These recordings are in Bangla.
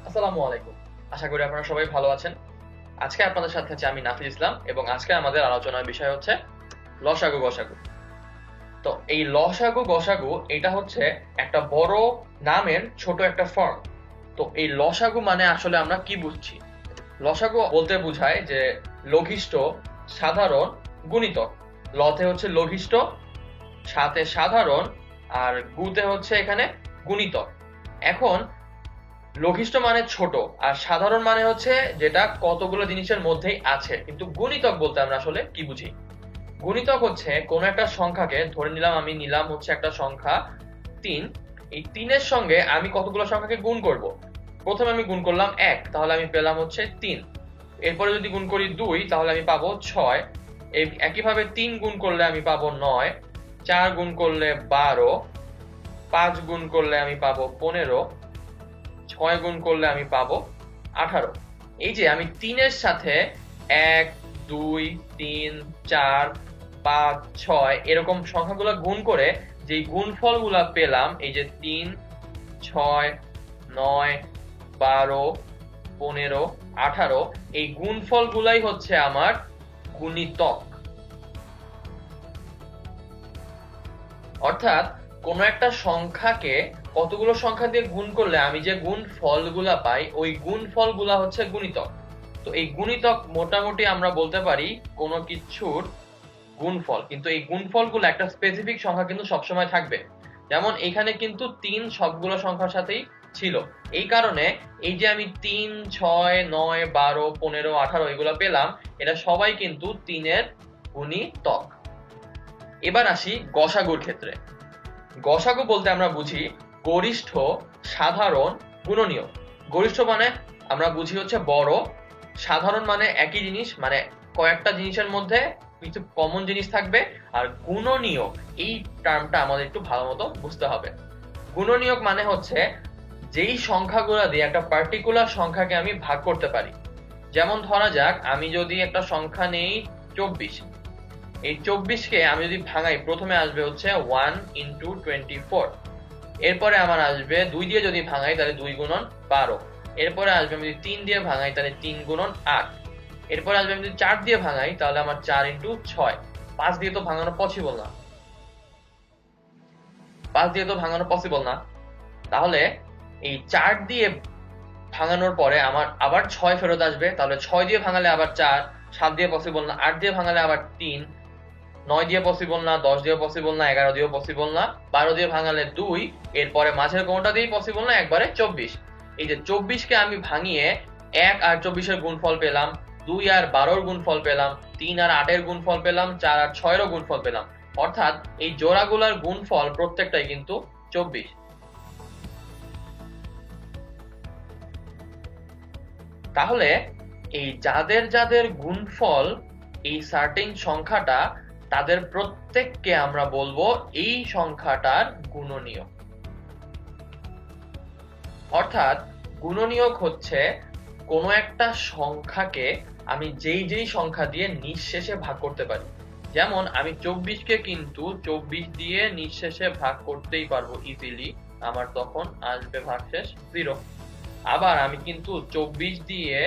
আসসালামু আলাইকুম। আশা করি আপনারা সবাই ভালো আছেন। আজকে আপনাদের সাথে আছি আমি নাফিজ ইসলাম এবং আজকে আমাদের আলোচনার বিষয় হচ্ছে লসাগু গসাগু। তো এই লসাগু গসাগু এটা হচ্ছে একটা বড় নামের ছোট একটা ফর্ম। তো এই লসাগু মানে আসলে আমরা কি বুঝছি? লসাগু বলতে বোঝায় যে লঘিষ্ঠ, সাধারণ, গুণিতক। লতে হচ্ছে লঘিষ্ঠ, সাথে সাধারণ, আর গুতে হচ্ছে এখানে গুণিতক। এখন লঘিষ্ঠ মানে ছোট আর সাধারণ মানে হচ্ছে যেটা কতগুলো জিনিসের মধ্যেই আছে। কিন্তু গুণিতক বলতে আমরা আসলে কি বুঝি? গুণিতক হচ্ছে কোন একটা সংখ্যাকে ধরে নিলাম, আমি নিলাম হচ্ছে একটা সংখ্যা ৩। এই ৩ এর সঙ্গে আমি কতগুলো সংখ্যাকে গুণ করব। প্রথমে আমি গুণ করলাম ১, তাহলে আমি পেলাম হচ্ছে ৩। এরপরে যদি গুণ করি ২ তাহলে আমি পাবো ৬। একইভাবে ৩ গুণ করলে আমি পাবো ৯, ৪ গুণ করলে ১২, ৫ গুণ করলে আমি পাবো ১৫, ৬ গুণ করলে আমি পাবো 18। এই যে আমি ৩ এর সাথে ১, ২, ৩, ৪, ৫, ৬ এরকম সংখ্যাগুলো গুণ করে যে গুণফলগুলা পেলাম, এই যে ৩, ৬, ৯, ১২, ১৫, ১৮, এই গুণফলগুলাই হচ্ছে আমার গুণিতক। অর্থাৎ কোন একটা সংখ্যাকে কতগুলো সংখ্যা দিয়ে গুণ করলে আমি যে গুণ ফলগুলা পাই ওই গুণ ফলগুলা হচ্ছে গুণিতক। তো এই গুণিতক মোটামুটি আমরা বলতে পারি কোনো কিছুর গুণফল, কিন্তু এই গুণফলগুলো একটা স্পেসিফিক সংখ্যা কিন্তু সবসময় থাকবে। যেমন এখানে কিন্তু ৩ সবগুলো সংখ্যার সাথেই ছিল। এই কারণে এই যে আমি ৩, ৬, ৯, ১২, ১৫, ১৮ এগুলো পেলাম, এটা সবাই কিন্তু ৩-এর গুণিতক। এবার আসি গসাগুর ক্ষেত্রে। গসাগু বলতে আমরা বুঝি গরিষ্ঠ, সাধারণ, গুণনীয়। গরিষ্ঠ মানে আমরা বুঝি হচ্ছে বড়, সাধারণ মানে একই জিনিস, মানে কয়েকটা জিনিসের মধ্যে কিছু কমন জিনিস থাকবে, আর গুণনীয় এই টার্মটা আমাদের একটু ভালো মতো বুঝতে হবে। গুণনীয়ক মানে হচ্ছে যেই সংখ্যাগুলো দিয়ে একটা পার্টিকুলার সংখ্যাকে আমি ভাগ করতে পারি। যেমন ধরা যাক আমি যদি একটা সংখ্যা নেই ২৪, এই ২৪কে আমি যদি ভাঙাই প্রথমে আসবে হচ্ছে 1 into 24, এরপরে আমার আসবে ২ দিয়ে যদি ভাঙাই তাহলে ২ গুণন ১২, এরপরে আসবে আমি যদি ৩ দিয়ে ভাঙাই তাহলে ৩ গুণন ৮, এরপরে আসবে আমি যদি ৪ দিয়ে ভাঙাই তাহলে আমার ৪ into ৬। ৫ দিয়ে তো ভাঙানো পসিবল না, ৫ দিয়ে তো ভাঙানো পসিবল না। তাহলে এই ৪ দিয়ে ভাঙানোর পরে আমার আবার ৬ ফেরত আসবে, তাহলে ৬ দিয়ে ভাঙালে আবার ৪, ৭ দিয়ে পসিবল না, ৮ দিয়ে ভাঙালে আবার ৩, ৯ দিয়ে পসিবল না, ১০ দিয়ে পসিবল না, ১১ দিয়েও পসিবল না, ১২ দিয়ে ভাঙালে ২, এরপরে মাঝের কোনটা দিয়েই পসিবল না, একবারে ২৪। এই যে ২৪কে আমি ভাঙিয়ে ১ আর ২৪ এর গুণফল পেলাম, ২ আর ১২ এর গুণফল পেলাম, ৩ আর ৮ এর গুণফল পেলাম, ৪ আর ৬ এরও গুণফল পেলাম। অর্থাৎ এই জোড়াগুলোর গুণফল প্রত্যেকটাই কিন্তু ২৪। তাহলে এই যাদের যাদের গুণফল এই সার্টেন সংখ্যাটা, তাদের প্রত্যেককে আমরা বলবো এই সংখ্যাটার গুণনীয়ক। অর্থাৎ গুণনীয়ক হচ্ছে কোনো একটা সংখ্যাকে আমি যেই যেই সংখ্যা দিয়ে নিঃশেষে ভাগ করতে পারি। যেমন আমি ২৪কে কিন্তু ২৪ দিয়ে নিঃশেষে ভাগ করতেই পারবো ইজিলি, আমার তখন আসবে ভাগশেষ 0। আবার আমি কিন্তু ২৪ দিয়ে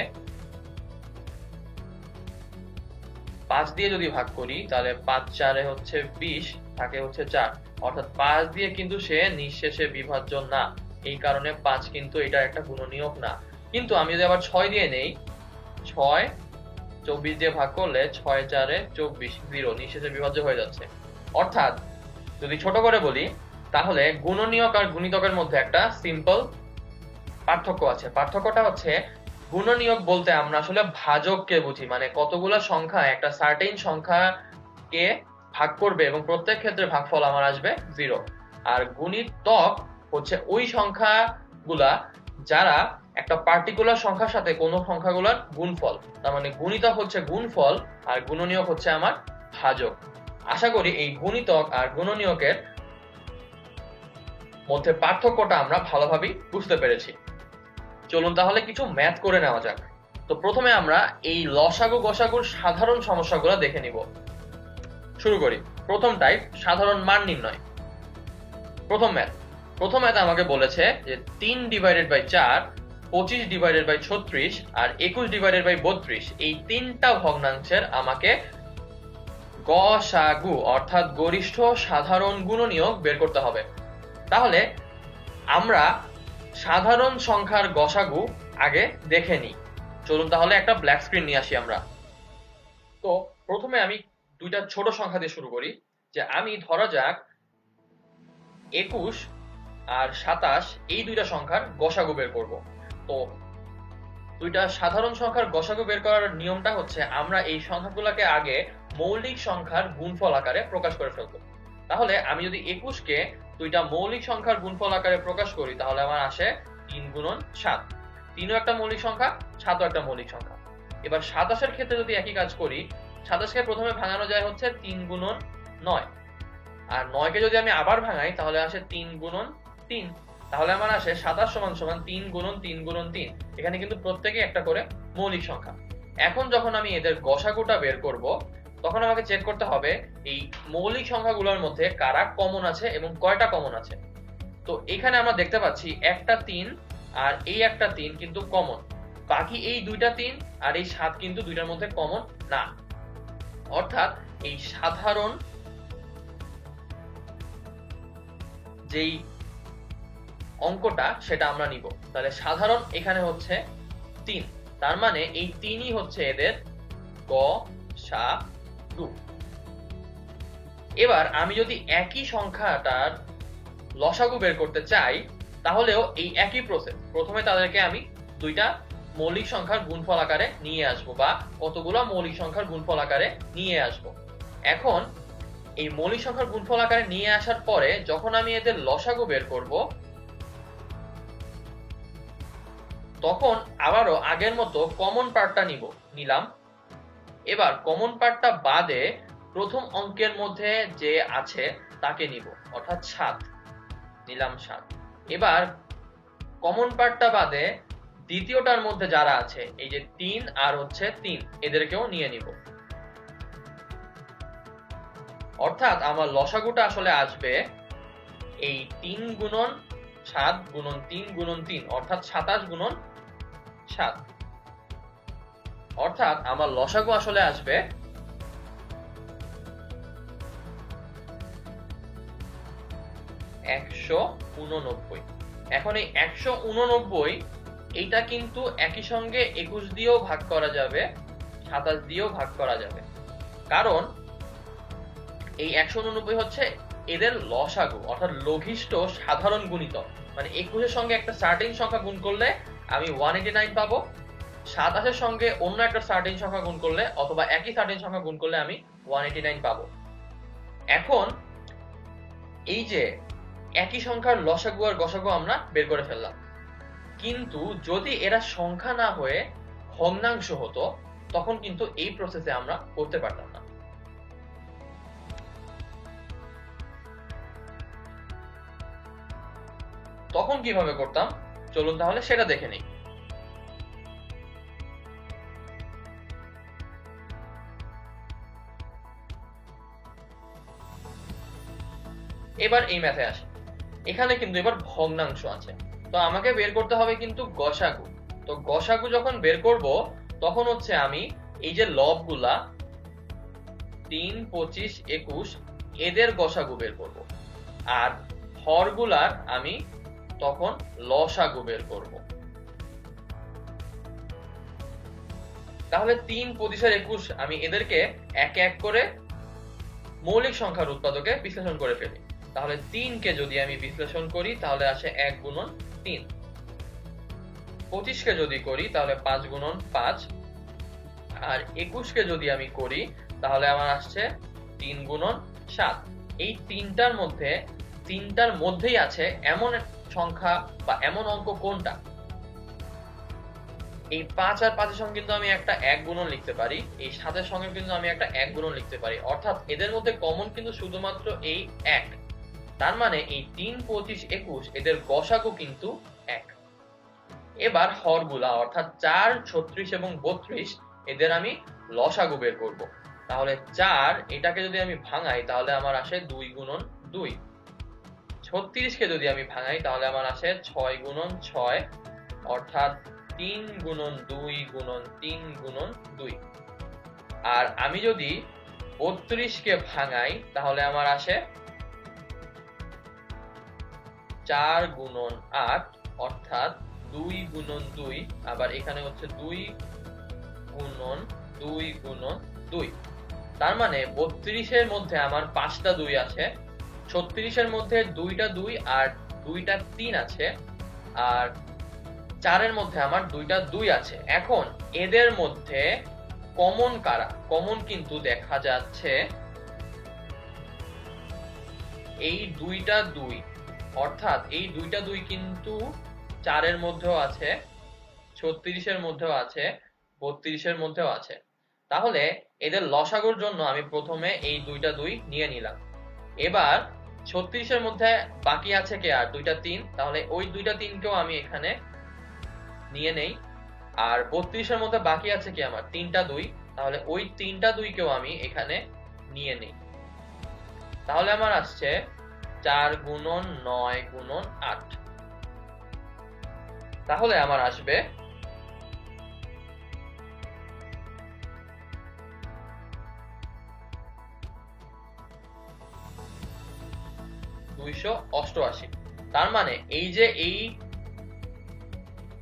৫ দিয়ে যদি ভাগ করি তাহলে ৫ ৪ হচ্ছে ২০, থাকে হচ্ছে ৪। অর্থাৎ ৫ দিয়ে কিন্তু সে নিঃশেষে বিভাজ্য না, এই কারণে ৫ কিন্তু এটা একটা গুণনীয়ক না। কিন্তু আমি যদি আবার ৬ দিয়ে নেই, ৬ ২৪ দিয়ে ভাগ করলে ৬ ৪ ২৪, 0, নিঃশেষে বিভাজ্য হয়ে যাচ্ছে। অর্থাৎ যদি ছোট করে বলি তাহলে গুণনীয়ক আর গুণিতকের মধ্যে একটা সিম্পল পার্থক্য আছে। পার্থক্যটা হচ্ছে গুণনীয়ক বলতে আমরা আসলে ভাজককে বুঝি, মানে কতগুলো সংখ্যা একটা সার্টেন সংখ্যাকে ভাগ করবে এবং প্রত্যেক ক্ষেত্রে ভাগফল আমার আসবে 0। আর গুণিতক হচ্ছে ওই সংখ্যাগুলা যারা একটা পার্টিকুলার সংখ্যার সাথে কোনো সংখ্যাগুলোর গুণফল, তার মানে গুণিতক হচ্ছে গুণফল আর গুণনীয়ক হচ্ছে আমার ভাজক। আশা করি এই গুণিতক আর গুণনীয়কের মধ্যে পার্থক্যটা আমরা ভালোভাবেই বুঝতে পেরেছি। চলুন তাহলে কিছু ম্যাথ করে নেওয়া যাক। তো প্রথমে আমরা এই লসাগু গসাগুর সাধারণ সমস্যাগুলো দেখে নিব। শুরু করি। প্রথম টাইপ, সাধারণ মান নির্ণয়। প্রথম ম্যাথ আমাকে বলেছে যে 3 ডিভাইডেড বাই 4 25/36 আর 21/32 এই তিনটা ভগ্নাংশের আমাকে গসাগু অর্থাৎ গরিষ্ঠ সাধারণ গুণনীয়ক বের করতে হবে। তাহলে আমরা সাধারণ সংখ্যার গসাগু আগে দেখে নিই। চলুন তাহলে একটা ব্ল্যাক স্ক্রিন নিয়ে আসি আমরা। তো প্রথমে আমি দুইটা ছোট সংখ্যা দিয়ে শুরু করি, যে আমি ধরা যাক 21 আর 27 এই দুইটা সংখ্যার গসাগু বের করব। তো দুইটা সাধারণ সংখ্যার গসাগু বের করার নিয়মটা হচ্ছে আমরা এই সংখ্যাগুলোকে আগে মৌলিক সংখ্যার গুণফল আকারে প্রকাশ করে ফেলবো। তাহলে আমি যদি 21 কে দুইটা মৌলিক সংখ্যার গুণফল আকারে প্রকাশ করি তাহলে আমার আসে 3 গুণন 7। 3ও একটা মৌলিক সংখ্যা, 7ও একটা মৌলিক সংখ্যা। এবার 27 এর ক্ষেত্রে যদি একই কাজ করি, 27 কে প্রথমে ভাঙানো যায় হচ্ছে 3 গুণন 9, আর 9 কে যদি আমি আবার ভাঙাই তাহলে আসে 3 গুণন 3। তাহলে আমার আসে 27 সমান সমান 3 গুণন 3 গুণন 3। এখানে কিন্তু প্রত্যেকে একটা করে মৌলিক সংখ্যা। এখন যখন আমি এদের গসাগুটা বের করব তখন আমাকে চেক করতে হবে এই মৌলিক সংখ্যাগুলোর মধ্যে কারা কমন আছে এবং কয়টা কমন আছে। তো এখানে আমরা দেখতে পাচ্ছি একটা 3 আর এই একটা 3 কিন্তু কমন, বাকি এই দুইটা 3 আর এই 7 কিন্তু দুইটার মধ্যে কমন না। অর্থাৎ এই সাধারণ যেই অঙ্কটা সেটা আমরা নিব। তাহলে সাধারণ এখানে হচ্ছে 3, তার মানে এই 3ই হচ্ছে এদের গসাগু। এবার আমি যদি একই সংখ্যাটার লসাগু বের করতে চাই তাহলেও এই একই প্রসেস, প্রথমে তাদেরকে আমি দুইটা মৌলিক সংখ্যার গুণফল আকারে নিয়ে আসব বা কতগুলো মৌলিক সংখ্যার গুণফল আকারে নিয়ে আসব। এখন এই মৌলিক সংখ্যার গুণফল আকারে নিয়ে আসার পরে যখন আমি এদের লসাগু বের করব তখন আবারও আগের মতো কমন পার্টটা নিলাম। এবার কমন পার্টটা বাদে প্রথম অঙ্কের মধ্যে যে আছে তাকে নিব, অর্থাৎ 7 নিলাম 7। এবার কমন পার্টটা বাদে দ্বিতীয়টার মধ্যে যারা আছে এই যে 3 আর হচ্ছে 3 এদেরকেও নিয়ে নিব। অর্থাৎ আমার লসাগুটা আসলে আসবে এই 3 গুণন 7 গুণন 3 গুণন 3 অর্থাৎ 27 গুণন 7। অর্থাৎ আমার লসাগু আসলে আসবে 189। এখন এই 189 এইটা কিন্তু একই সঙ্গে 21 দিয়েও ভাগ করা যাবে, 27 দিয়েও ভাগ করা যাবে, কারণ এই 189 হচ্ছে এদের লসাগু অর্থাৎ লঘিষ্ঠ সাধারণ গুণিতক। মানে 21 এর সঙ্গে একটা সার্টেন সংখ্যা গুণ করলে আমি 189 পাবো, 27 এর সঙ্গে অন্য একটা সার্টেন সংখ্যা গুণ করলে অথবা একই সার্টেন সংখ্যা গুণ করলে আমি 189 পাবো। এখন এই যে একই সংখ্যার লসাগু আর গসাগু আমরা বের করে ফেললাম, কিন্তু যদি এরা সংখ্যা না হয়ে ভগ্নাংশ হতো তখন কিন্তু এই প্রসেসে আমরা করতে পারতাম না। তখন কিভাবে করতাম চলুন তাহলে সেটা দেখে নিই। এবার এই ম্যাথে আসি, এখানে কিন্তু এবার ভগ্নাংশ আছে, তো আমাকে বের করতে হবে কিন্তু গসাগু। তো গসাগু যখন বের করব তখন হচ্ছে আমি এই যে লবগুলা 3, 25, 21 এদের গসাগু বের করব, আর হরগুলার আমি তখন লসাগু বের করব। তাহলে 3, 25 আর 21 আমি এদেরকে এক এক করে মৌলিক সংখ্যার উৎপাদকে বিশ্লেষণ করে ফেলি। তাহলে 3 কে যদি আমি বিশ্লেষণ করি তাহলে আসে 1 গুণন 3, 25 কে যদি করি তাহলে 5 গুণন 5, আর 21 কে যদি আমি করি তাহলে আমার আসছে 3 গুণন 7। এই তিনটার মধ্যেই আছে এমন সংখ্যা বা এমন অঙ্ক কোনটা? এই 5 আর 5 এর সঙ্গে কিন্তু আমি একটা 1 গুণন লিখতে পারি, এই 7 এর সঙ্গে কিন্তু আমি একটা 1 গুণন লিখতে পারি, অর্থাৎ এদের মধ্যে কমন কিন্তু শুধুমাত্র এই 1। তার মানে এই 3, 25, 21 এদের গসাগু কিন্তু 1। এবার হরগুলা অর্থাৎ 4, 36 এবং 32 এদের আমি লসাগু বের করব। তাহলে 4 এটাকে যদি আমি ভাঙাই তাহলে আমার আসে 2 গুণন 2, 36 কে যদি আমি ভাঙাই তাহলে আমার আসে 6 গুণন 6, অর্থাৎ 3 গুণন 2 গুণন 3 গুণন 2। আর আমি যদি 32 কে ভাঙাই তাহলে আমার আসে 4 গুণন 8, অর্থাৎ 2 গুণন 2, আবার এখানে হচ্ছে 2 গুণন 2 গুণন 2। তার মানে 32 এর মধ্যে আমার 5টা 2 আছে, 36 এর মধ্যে 2টা 2 আর 2টা 3 আছে, আর 4 এর মধ্যে আমার 2টা 2 আছে। এখন এদের মধ্যে কমন কারা? কমন কিন্তু দেখা যাচ্ছে এই 2টা 2, অর্থাৎ এই 2টা 2 কিন্তু 4 এর মধ্যেও আছে, 36 এর মধ্যেও আছে, 32 এর মধ্যেও আছে। তাহলে এদের লসাগুর জন্য আমি প্রথমে এই 2টা 2 নিয়ে নিলাম। এবার 36 এর মধ্যে বাকি আছে কে? আর 2টা 3, তাহলে ওই 2টা 3 কেও আমি এখানে নিয়ে নেই। আর 32 এর মধ্যে বাকি আছে কি? আমার 3টা 2, তাহলে ওই 3টা 2 কেও আমি এখানে নিয়ে নেই। তাহলে আমার আসছে 4 গুণন 9 গুণন 8। তাহলে আমার আসবে 288। তার মানে এই যে এই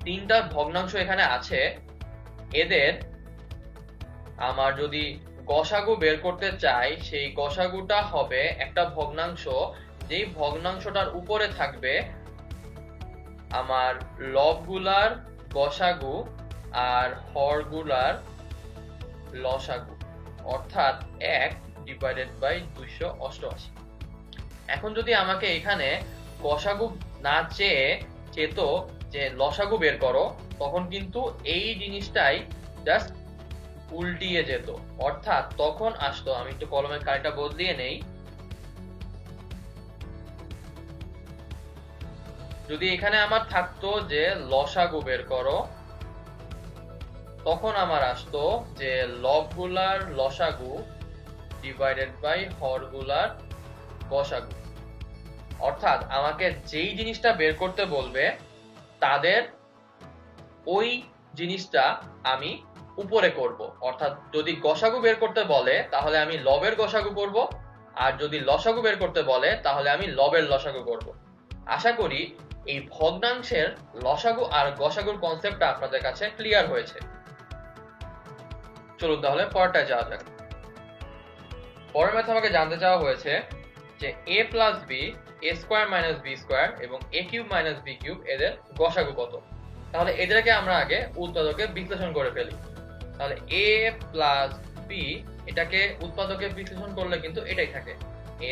3টা ভগ্নাংশ এখানে আছে, এদের আমার যদি গসাগু বের করতে চাই, সেই গসাগুটা হবে একটা ভগ্নাংশ, যেই ভগ্নাংশটার উপরে থাকবে আমার লবগুলার গসাগু আর হরগুলার লসাগু, অর্থাৎ 1/288। এখন যদি আমাকে এখানে গসাগু না চেত যে লসাগু বের করো, তখন কিন্তু এই জিনিসটাই জাস্ট উল্টিয়ে যেত, অর্থাৎ তখন আসতো, আমি একটু কলমের কালিটা বদলিয়ে নেই, যদি এখানে আমার থাকতো যে লসাগু বের করো, তখন আমার আসতো যে লবগুলার লসাগু ডিভাইডেড বাই হরগুলার গসাগু। অর্থাৎ আমাকে যেই জিনিসটা বের করতে বলবে তাদের ওই জিনিসটা আমি উপরে করব। অর্থাৎ যদি গসাগু বের করতে বলে তাহলে আমি লবের গসাগু করব, আর যদি লসাগু বের করতে বলে তাহলে আমি লবের লসাগু করব। আশা করি এই ভগ্নাংশের লসাগু আর গসাগুর কনসেপ্টটা আপনাদের কাছে ক্লিয়ার হয়েছে। চলুন তাহলে পরেরটায় যাওয়া যাক। পরের ম্যাথে আমাকে জানতে চাওয়া হয়েছে যে a plus b, a square minus b square এবং a cube minus b cube এদের গসাগু কত? তাহলে এদেরকে আমরা আগে উৎপাদকে বিশ্লেষণ করে ফেলি। তাহলে a প্লাস বি, এটাকে উৎপাদকে বিশ্লেষণ করলে কিন্তু এটাই থাকে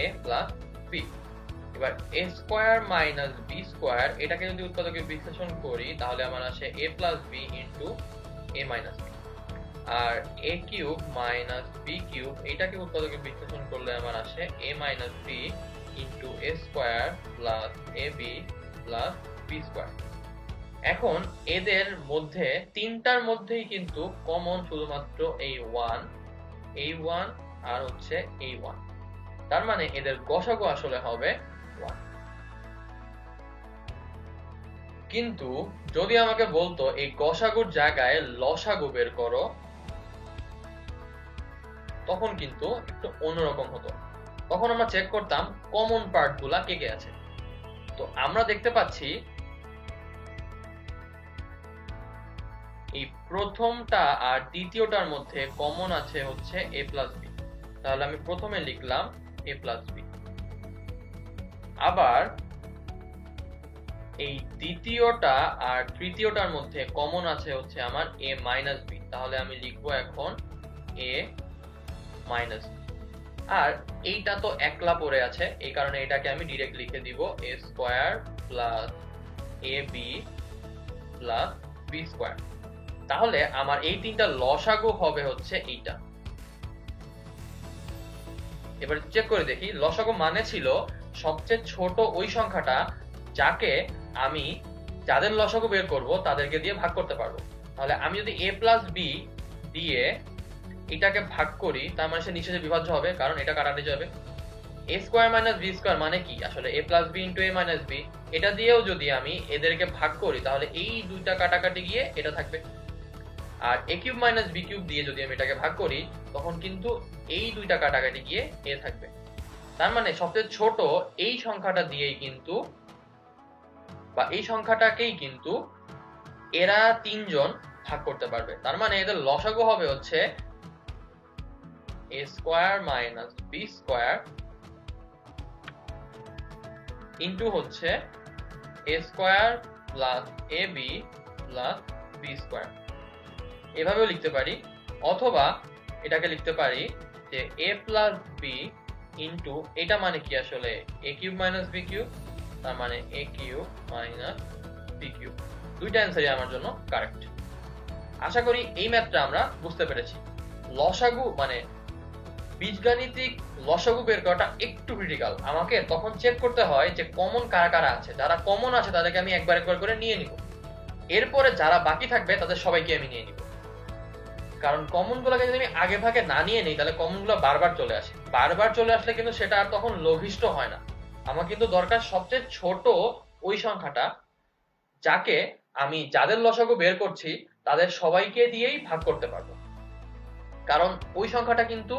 a প্লাস বি। এবার a square minus b square, এটাকে যদি উৎপাদকে বিশ্লেষণ করি তাহলে আমার আসে a plus b into a minus b. আর a cube minus b cube, এটাকে উৎপাদকে বিশ্লেষণ করলে আমার আসে a minus b into a square plus ab plus b square. এখন এদের মধ্যে তিনটার মধ্যেই কিন্তু কমন শুধুমাত্র এই 1 আর হচ্ছে এই 1। তার মানে এদের গসাগু আসলে হবে 1। কিন্তু যদি আমাকে বলতো এই গসাগুর জায়গায় লসাগু বের করো, তখন কিন্তু একটু অন্যরকম হতো। তখন আমরা চেক করতাম কমন পার্ট গুলা কে কে আছে। তো আমরা দেখতে পাচ্ছি এই প্রথমটা আর দ্বিতীয়টার মধ্যে কমন আছে হচ্ছে a প্লাস বি। তাহলে আমি প্রথমে লিখলাম a প্লাস বি। আবার এই দ্বিতীয়টা আর তৃতীয়টার মধ্যে কমন আছে হচ্ছে আমার a মাইনাস বি। তাহলে আমি লিখবো এখন a মাইনাস বি। আর এইটা তো একলা পড়ে আছে, এই কারণে এটাকে আমি ডিরেক্ট লিখে দিব a square plus ab plus b square. তাহলে আমার এই তিনটা লসাগু হবে হচ্ছে এইটা। এবার চেক করে দেখি, লসাগু মানে ছিল সবচেয়ে ছোট ওই সংখ্যাটা যাকে আমি যাদের লসাগু বের করব তাদেরকে দিয়ে ভাগ করতে পারবো। তাহলে আমি যদি a প্লাস বি দিয়ে এটাকে ভাগ করি, তার মানে সে নিচে যে বিভাজ্য হবে, কারণ এটা কাটাতে যাবে। এ স্কোয়ার মাইনাস বি স্কোয়ার মানে কি আসলে এ প্লাস বি ইন্টু এ মাইনাস বি, এটা দিয়েও যদি আমি এদেরকে ভাগ করি তাহলে এই দুইটা কাটাকাটি গিয়ে এটা থাকবে। আর এ কিউব মাইনাস বি কিউব দিয়ে যদি আমি এটাকে ভাগ করি তখন কিন্তু এই দুইটা কাটাকাটি গিয়ে এ থাকবে। তার মানে সবচেয়ে ছোট এই সংখ্যাটা দিয়েই কিন্তু বা এই সংখ্যাটাকেই কিন্তু এরা তিনজন ভাগ করতে পারবে। তার মানে এদের লসাগু হবে হচ্ছে a square minus b square into হচ্ছে a square plus a b plus b square. এভাবেও লিখতে পারি, অথবা এটাকে লিখতে পারি যে এ প্লাস বি ইন্টু, এটা মানে কি আসলে এ কিউব মাইনাস বি কিউব, তার মানে এ কিউব মাইনাস বি কিউব। দুইটা অ্যান্সারই আমার জন্য কারেক্ট। আশা করি এই ম্যাথটা আমরা বুঝতে পেরেছি। লসাগু মানে বীজগাণিতিক লসাগু বের করাটা একটু ক্রিটিক্যাল। আমাকে তখন চেক করতে হয় যে কমন কারা কারা আছে, যারা কমন আছে তাদেরকে আমি একবার একবার করে নিয়ে নিব, এরপরে যারা বাকি থাকবে তাদের সবাইকে আমি নিয়ে নিব। কারণ কমন গুলোকে যদি আমি আগে ভাগে না নিয়ে নিই তাহলে কমন গুলো বারবার চলে আসে, বারবার চলে আসলে কিন্তু সেটা আর তখন লঘিষ্ঠ হয় না। আমার কিন্তু দরকার সবচেয়ে ছোট ওই সংখ্যাটা, যাকে আমি যাদের লসাগু বের করছি তাদের সবাইকে দিয়েই ভাগ করতে পারবো। কারণ ওই সংখ্যাটা কিন্তু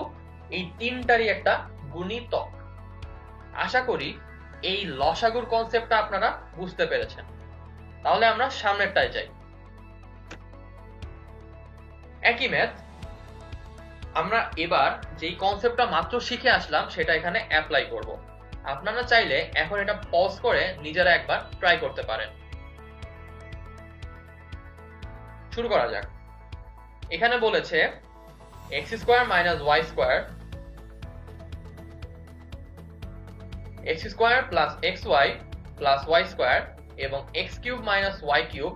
এই তিনটারই একটা গুণিতক। আশা করি এই লসাগুর কনসেপ্টটা আপনারা বুঝতে পেরেছেন। তাহলে আমরা সামনেরটায় যাই। একই ম্যাথ আমরা এবার যেই কনসেপ্টটা মাত্র শিখে আসলাম সেটা এখানে অ্যাপ্লাই করব। আপনারা চাইলে এখন এটা পজ করে নিজেরা একবার ট্রাই করতে পারেন। শুরু করা যাক। এখানে বলেছে x square minus y square, x square plus x y plus y square এবং x cube minus y cube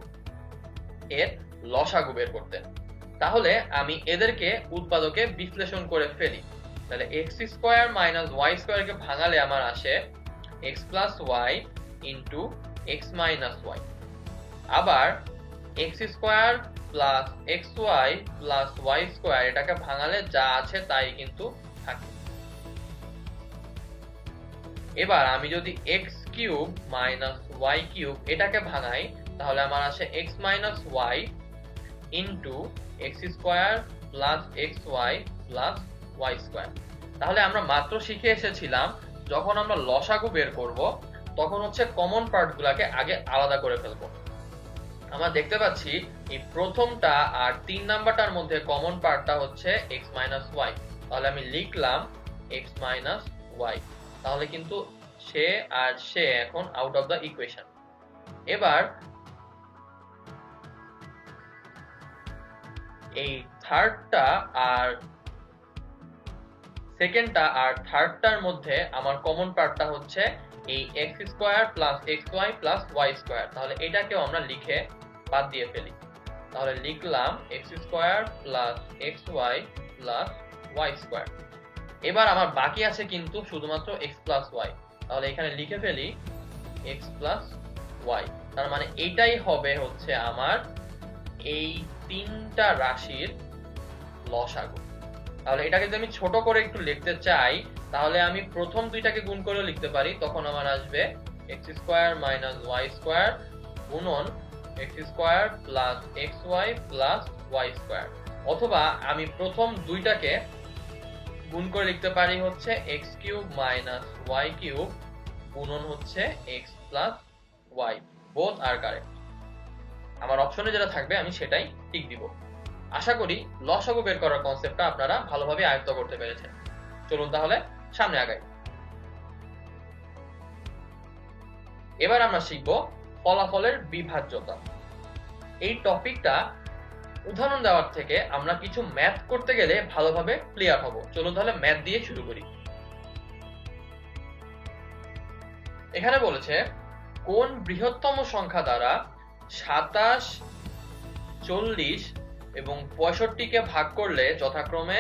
এর লসাগু বের করতে। তাহলে আমি এদেরকে উৎপাদকে বিশ্লেষণ করে ফেলি। তাহলে এক্স স্কোয়ার মাইনাস ওয়াই স্কোয়ারকে ভাঙালে আমার আসে x plus y into x minus y. আবার x square plus x y plus y square এটাকে ভাঙালে যা আছে তাই কিন্তু থাকে। এবার আমি যদি x cube minus y cube এটাকে ভাঙাই তাহলে আমার আসে x minus y into x square plus x y plus y square. তাহলে আমরা মাত্র শিখে এসেছিলাম যখন আমরা লসাগু বের করব তখন হচ্ছে কমন পার্ট গুলাকে আগে আলাদা করে ফেলবো। আমরা দেখতে পাচ্ছি এই প্রথমটা আর 3 নাম্বারটার মধ্যে কমন পার্টটা হচ্ছে x মাইনাস ওয়াই। তাহলে আমি লিখলাম x মাইনাস ওয়াই। তাহলে কিন্তু সে আর সে এখন আউট অফ দ্য ইকুয়েশন। এবার এই থার্ডটা আর সেকেন্ডটা আর থার্ডটার মধ্যে আমার কমন পার্টটা হচ্ছে এই x square plus x y plus y square. তাহলে এটাকেও আমরা লিখে বাদ দিয়ে ফেলি। তাহলে লিখলাম x square plus x y plus y square. এবার আমার বাকি আছে কিন্তু শুধুমাত্র এক্স প্লাস ওয়াই। তাহলে এখানে লিখে ফেলি এক্স প্লাস ওয়াই। তার মানে এইটাই হবে হচ্ছে আমার এই তিনটা রাশির লসাগু। তাহলে এটাকে যদি আমি ছোট করে একটু লিখতে চাই তাহলে আমি প্রথম দুইটাকে গুণ করে লিখতে পারি। তখন আমার আসবে x square minus y square গুণন x square plus x y plus y square. অথবা আমি প্রথম দুইটাকে গুণ করে লিখতে পারি হচ্ছে x cube minus y cube গুণন হচ্ছে এক্স প্লাস ওয়াই। বোথ আর কারেক্ট। আমার অপশনে যেটা থাকবে আমি সেটাই টিক দিব। আশা করি লসাগু বের করার কনসেপ্টটা আপনারা ভালোভাবে আয়ত্ত করতে পেরেছেন। চলুন তাহলে সামনে আগাই। এবার আমরা শিখব ফলাফলের বিভাজ্যতা। এই টপিকটা উদাহরণ দেওয়ার থেকে আমরা কিছু ম্যাথ করতে গেলে ভালোভাবে ক্লিয়ার হব। চলুন তাহলে ম্যাথ দিয়ে শুরু করি। এখানে বলেছে কোন বৃহত্তম সংখ্যা দ্বারা 27, 40 এবং 65 কে ভাগ করলে যথাক্রমে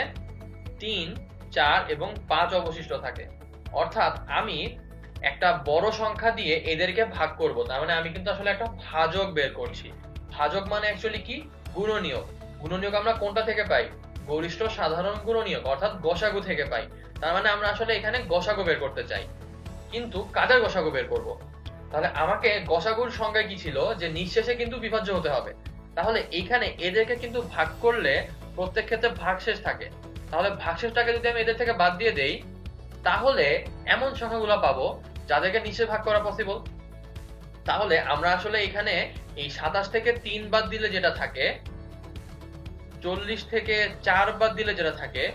3, 4 এবং 5 অবশিষ্ট থাকে। অর্থাৎ আমি একটা বড় সংখ্যা দিয়ে এদেরকে ভাগ করব। তার মানে আমি কিন্তু আসলে একটা ভাজক বের করছি। ভাজক মানে অ্যাকচুয়ালি কি? গুণনীয়ক। গুণনীয়ক আমরা কোনটা থেকে পাই? গরিষ্ঠ সাধারণ গুণনীয়ক অর্থাৎ গসাগু থেকে পাই। তার মানে আমরা আসলে এখানে গসাগু বের করতে চাই, কিন্তু কাদের গসাগু বের করব? তাহলে আমাকে গসাগুর সংজ্ঞা কি ছিল যে নিঃশেষে কিন্তু বিভাজ্য হতে হবে। তাহলে এখানে এদেরকে কিন্তু ভাগ করলে প্রত্যেক ক্ষেত্রে ভাগশেষ থাকে। তাহলে ভাগশেষটাকে যদি আমি এদের থেকে বাদ দিয়ে দেই, তাহলে এমন সংখ্যাগুলো পাবো যাদেরকে নিচে ভাগ করা পসিবল। তাহলে আমরা আসলে এখানে এই 27 থেকে 3 বাদ দিলে যেটা থাকে, 40 থেকে 4 বাদ দিলে যেটা থাকে,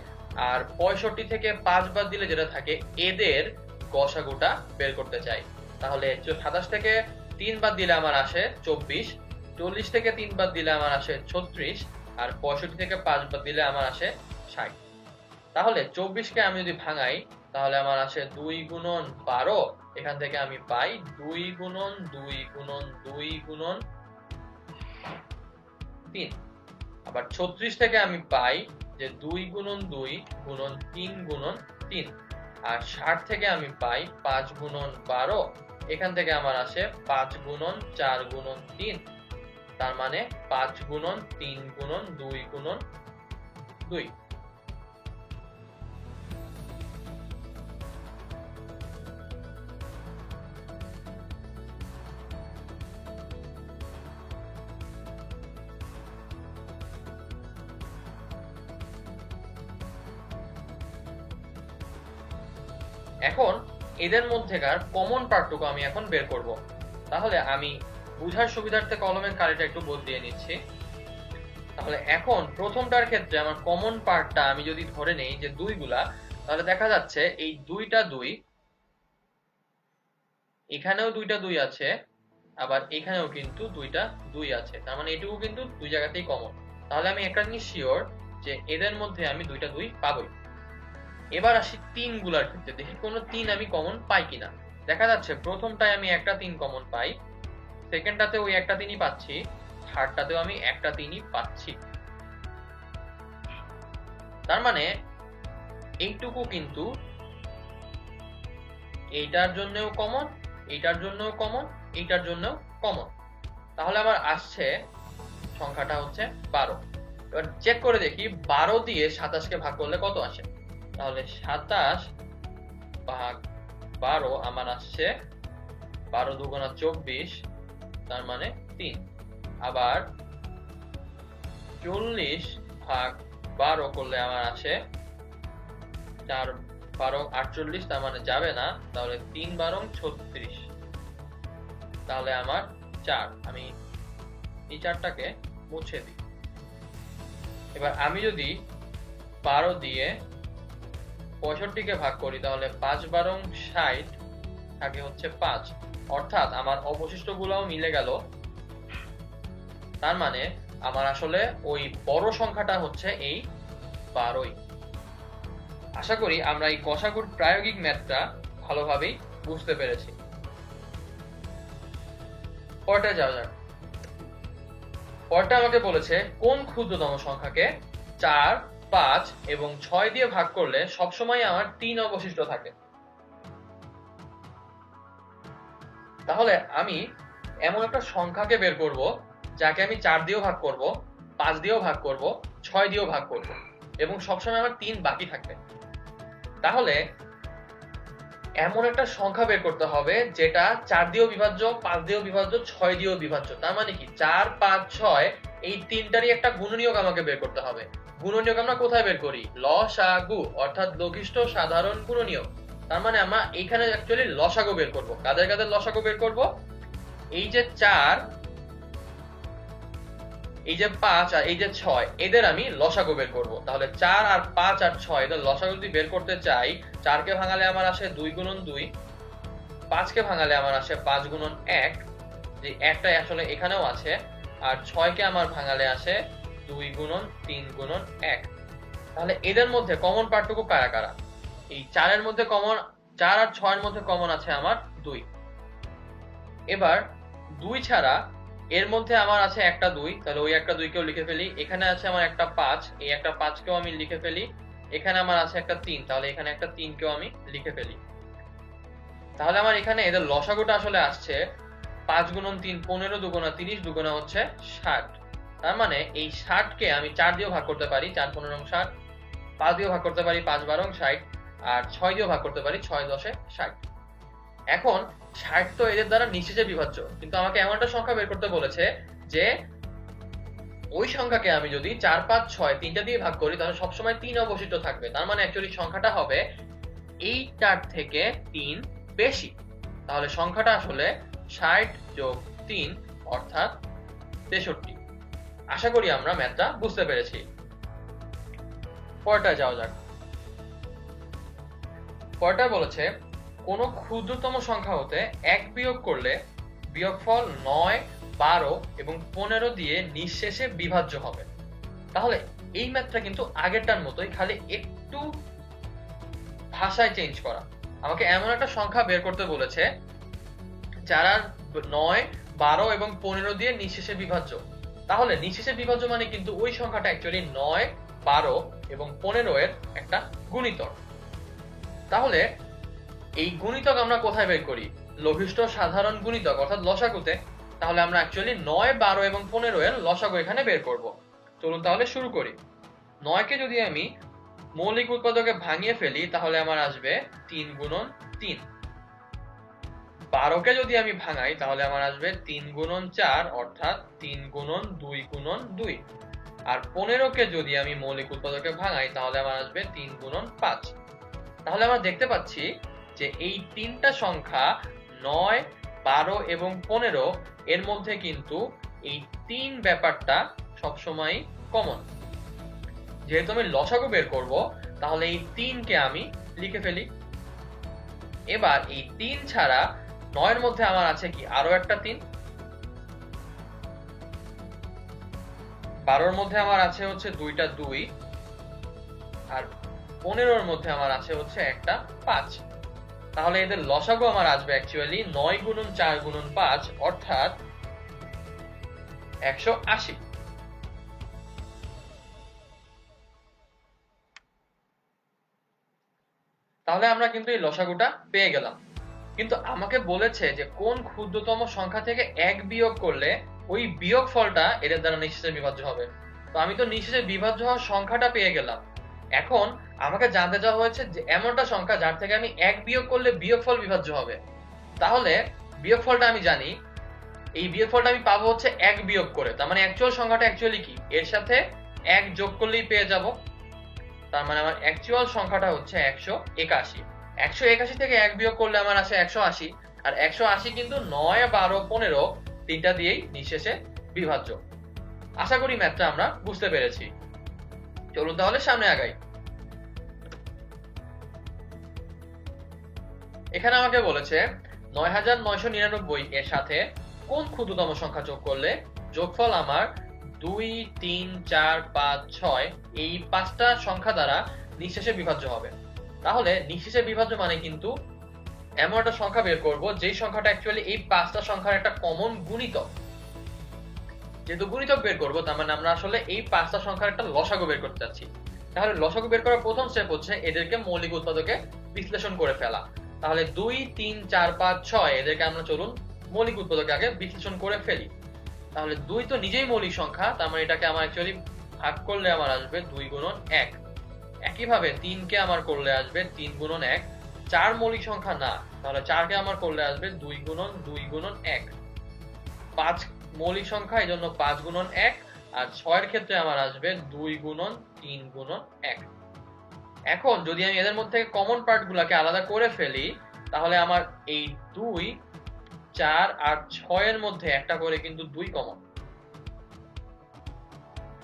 আর 65 থেকে 5 বাদ দিলে যেটা থাকে, এদের গসাগুটা বের করতে চাই। তাহলে 27 থেকে 3 বাদ দিলে আমার আসে 24, 40 থেকে 3 বাদ দিলে আমার আসে 36, আর 65 থেকে 5 বাদ দিলে আমার আসে 60। তাহলে 24 কে আমি যদি ভাঙাই, তাহলে আমার আসে 2 গুণন 12, এখান থেকে আমি পাই 2 গুণন 2 গুণন 2 গুণন 3। আবার 36 থেকে আমি পাই যে 2 গুণন 2 গুণন 3 গুণন 3। আর 60 থেকে আমি পাই 5 গুণন 12, এখান থেকে আমার আসে 5 গুণন 4 গুণন 3। তার মানে 5 গুণন 3 গুণন 2 গুণন 2। এখন এদের মধ্যেকার কমন পার্টটুকু আমি এখন বের করব। তাহলে আমি বুঝার সুবিধার্থে কলমের কালিটা একটু বদলিয়ে নিচ্ছি। তাহলে এখন প্রথমটার ক্ষেত্রে আমার কমন পার্টটা আমি যদি ধরে নেই যে 2 গুলা, তাহলে দেখা যাচ্ছে এই 2টা 2, এখানেও 2টা 2 আছে, আবার এখানেও কিন্তু 2টা 2 আছে। তার মানে এটুকু কিন্তু দুই জায়গাতেই কমন। তাহলে আমি একটা জিনিস শিওর যে এদের মধ্যে আমি 2টা 2 পাবোই। এবার আসি 3 গুলার ক্ষেত্রে, দেখি কোন 3 আমি কমন পাই কিনা। দেখা যাচ্ছে প্রথমটায় আমি একটা 3 কমন পাই, সেকেন্ডটাতে ওই একটা 3ই পাচ্ছি, থার্ডটাতেও আমি একটা 3ই পাচ্ছি। তার মানে এইটুকু কিন্তু এইটার জন্যও কমন, এইটার জন্যও কমন, এইটার জন্যও কমন। তাহলে আমার আসছে সংখ্যাটা হচ্ছে 12। এবার চেক করে দেখি 12 দিয়ে 27 কে ভাগ করলে কত আসে। তাহলে 27 ভাগ 12 আমার আসছে 12 দুগুণা 24, তার মানে 3। আবার 40 ভাগ 12 করলে আমার আসে 4 12 48, তার মানে যাবে না। তাহলে 3 12 36, তাহলে আমার 4। আমি এই 4টাকে মুছে দিই। এবার আমি যদি 12 দিয়ে 65 কে ভাগ করি, তাহলে 5 12 60 থাকে হচ্ছে 5, অর্থাৎ আমার অবশিষ্ট গুলাও মিলে গেল। তার মানে আমার আসলে ওই বড় সংখ্যাটা হচ্ছে এই 12ই। আশা করি আমরা এই গসাগুর প্রায়োগিক ম্যাথটা ভালোভাবেই বুঝতে পেরেছি। পরেরটা যাওয়া যাক। পরেরটা আমাকে বলেছে কোন ক্ষুদ্রতম সংখ্যাকে 4, 5 এবং 6 দিয়ে ভাগ করলে সবসময় আমার 3 অবশিষ্ট থাকে। তাহলে আমি এমন একটা সংখ্যাকে বের করব যাকে আমি 4 দিয়েও ভাগ করব, 5 দিয়েও ভাগ করব, 6 দিয়েও ভাগ করব, এবং সবসময় আমার 3 বাকি থাকবে। তাহলে এমন একটা সংখ্যা বের করতে হবে যেটা 4 দিয়েও বিভাজ্য, 5 দিয়েও বিভাজ্য, 6 দিয়েও বিভাজ্য। তার মানে কি 4, 5, 6 এই তিনটারই একটা গুণনীয়ক আমাকে বের করতে হবে। গুণনীয়ক আমরা কোথায় বের করি? লসাগু, অর্থাৎ লঘিষ্ঠ সাধারণ গুণনীয়ক। তার মানে আমরা এখানে অ্যাকচুয়ালি লসাগু বের করব। কাদের কাদের লসাগু বের করব? এই যে 4, এই যে 5 আর এই যে 6, এদের আমি লসাগু বের করব। তাহলে 4 আর 5 আর 6 এদের লসাগু যদি বের করতে চাই, 4 কে ভাঙালে আমার আসে 2 গুণন 2, 5 কে ভাঙালে আমার আসে 5 গুণন 1, যে একটা আসলে এখানেও আছে, আর 6 কে আমার ভাঙালে আসে 2 গুণন 3 গুণন 1। তাহলে এদের মধ্যে কমন পার্টটুকু কারা কারা? এই 4 এর মধ্যে কমন, 4 আর 6 এর মধ্যে কমন আছে আমার 2। এবার 2 ছাড়া এর মধ্যে আমার আছে একটা 2, তাহলে ওই একটা 2 কেও লিখে ফেলি। এখানে আছে আমার একটা 5, এই একটা 5 কেও আমি লিখে ফেলি। এখানে আমার আছে একটা 3, তাহলে এখানে একটা 3 কেও আমি লিখে ফেলি। তাহলে আমার এখানে এদের লসাগুটা আসলে আসছে 5 গুণন 3 15, দুগুণা 30, দুগুণা হচ্ছে 60। তার মানে এই 60 কে আমি 4 দিয়েও ভাগ করতে পারি, 4 15 60, 5 দিয়েও ভাগ করতে পারি, 5 12 60, আর 6 দিয়েও ভাগ করতে পারি, 6 10 60। এখন 60 তো এদের দ্বারা নিঃশেষে বিভাজ্য, কিন্তু আমাকে এমন একটা সংখ্যা বের করতে বলেছে যে ওই সংখ্যাকে আমি যদি 4 5 6 তিনটা দিয়ে ভাগ করি তাহলে সবসময় 3 অবশিষ্ট থাকবে। তার মানে অ্যাকচুয়ালি সংখ্যাটা হবে এইটার থেকে 3 বেশি। তাহলে সংখ্যাটা আসলে 60 যোগ 3 অর্থাৎ 63। আশা করি আমরা ম্যাথটা বুঝতে পেরেছি। পরেরটা যাওয়া যাক। পরেরটা বলেছে কোন ক্ষুদ্রতম সংখ্যা হতে 1 বিয়োগ করলে বিয়োগফল 9 12 এবং 15 দিয়ে নিঃশেষে বিভাজ্য হবে। তাহলে এই ম্যাথটা কিন্তু আগেরটার মতোই, খালি একটু ভাষায় চেঞ্জ করা। আমাকে এমন একটা সংখ্যা বের করতে বলেছে যারা 9 12 এবং 15 দিয়ে নিঃশেষে বিভাজ্য। তাহলে নিঃশেষে বিভাজ্য মানে কিন্তু ওই সংখ্যাটা অ্যাকচুয়ালি 9 12 এবং 15 এর একটা গুণিতক। তাহলে এই গুণিতক আমরা কোথায় বের করি? লঘিষ্ঠ সাধারণ গুণিতক অর্থাৎ লসাগুতে। তাহলে আমরা অ্যাকচুয়ালি 9 12 এবং 15 এর লসাগু এখানে বের করব। চলুন তাহলে শুরু করি। 9 কে যদি আমি মৌলিক উৎপাদকে ভাঙিয়ে ফেলি তাহলে আমার আসবে 3 গুণন 3। 12 কে যদি আমি ভাঙাই তাহলে আমার আসবে 3 গুণন 4 অর্থাৎ 3 গুণন 2 গুণন 2। আর 15 কে যদি আমি মৌলিক উৎপাদকে ভাঙাই তাহলে আমার আসবে 3 গুণন 5। তাহলে আমরা দেখতে পাচ্ছি যে এই তিনটা সংখ্যা 9 12 এবং 15 এর মধ্যে কিন্তু এই 3 ব্যাপারটা সবসময় কমন। যেহেতু আমি লসাগু বের করব তাহলে এই 3 কে আমি লিখে ফেলি। এবার এই 3 ছাড়া 9 এর মধ্যে আমার আছে কি আরো একটা 3, 12 এর মধ্যে আমার আছে হচ্ছে দুইটা 2, আর 15 এর মধ্যে আমার আছে হচ্ছে একটা 5। তাহলে এদের লসাগু আমার আসবে অ্যাকচুয়ালি 9 গুণন 4 গুণন 5 অর্থাৎ 180। তাহলে আমরা কিন্তু এই লসাগুটা পেয়ে গেলাম। কিন্তু আমাকে বলেছে যে কোন ক্ষুদ্রতম সংখ্যা থেকে 1 বিয়োগ করলে ওই বিয়োগ ফলটা এদের দ্বারা নিঃশেষে বিভাজ্য হবে। তো আমি তো নিঃশেষে বিভাজ্য হওয়ার সংখ্যাটা পেয়ে গেলাম। এখন আমাকে জানতে চাওয়া হয়েছে যে এমনটা সংখ্যা যার থেকে আমি 1 বিয়োগ করলে বিয়োগফল বিভাজ্য হবে। তাহলে বিয়োগফলটা আমি জানি, এই বিয়োগফলটা আমি পাবো হচ্ছে 1 বিয়োগ করে। তার মানে অ্যাকচুয়াল সংখ্যাটা অ্যাকচুয়ালি কি, এর সাথে 1 যোগ করলেই পেয়ে যাব। তার মানে আমার অ্যাকচুয়াল সংখ্যাটা হচ্ছে 181। 181 থেকে 1 বিয়োগ করলে আমার আসে 180। আর 180 কিন্তু 9 12 15 তিনটা দিয়েই নিঃশেষে বিভাজ্য। আশা করি ম্যাথটা আমরা বুঝতে পেরেছি। চলুন তাহলে সামনে আগাই। এখানে আমাকে বলেছে 9999 এর সাথে কোন ক্ষুদ্রতম সংখ্যা যোগ করলে যোগফল আমার 2 3 4 5 6 এই পাঁচটা সংখ্যা দ্বারা নিঃশেষে বিভাজ্য হবে। তাহলে নিঃশেষে বিভাজ্য মানে কিন্তু এমন একটা সংখ্যা বের করব যেই সংখ্যাটা অ্যাকচুয়ালি এই পাঁচটা সংখ্যার একটা কমন গুণিতক। যেহেতু গুণিতক বের করব তার মানে আমরা আসলে এই পাঁচটা সংখ্যার একটা লসাগু বের করতে যাচ্ছি। তাহলে লসাগু বের করার প্রথম স্টেপ হচ্ছে এদেরকে মৌলিক উৎপাদকে বিশ্লেষণ করে ফেলা। তাহলে 2 3 4 5 6 এদেরকে আমরা চলুন মৌলিক উৎপাদকে আগে বিশ্লেষণ করে ফেলি। তাহলে 2 তো নিজেই মৌলিক সংখ্যা, তার মানে এটাকে আমার অ্যাকচুয়ালি ভাগ করলে আমার আসবে 2 গুণন 1। একইভাবে 3 কে আমার করলে আসবে 3 গুণন 1। 4 মৌলিক সংখ্যা না, তাহলে 4 কে আমার করলে আসবে 2 গুণন 2 গুণন 1। 5 মৌলিক সংখ্যা, এজন্য 5 গুণন 1। আর 6 এর ক্ষেত্রে আমার আসবে 2 গুণন 3 গুণন 1। এখন যদি আমি এদের মধ্যে কমন পার্ট গুলাকে আলাদা করে ফেলি তাহলে আমার এই 2 4 আর 6 এর মধ্যে একটা করে কিন্তু 2 কমন।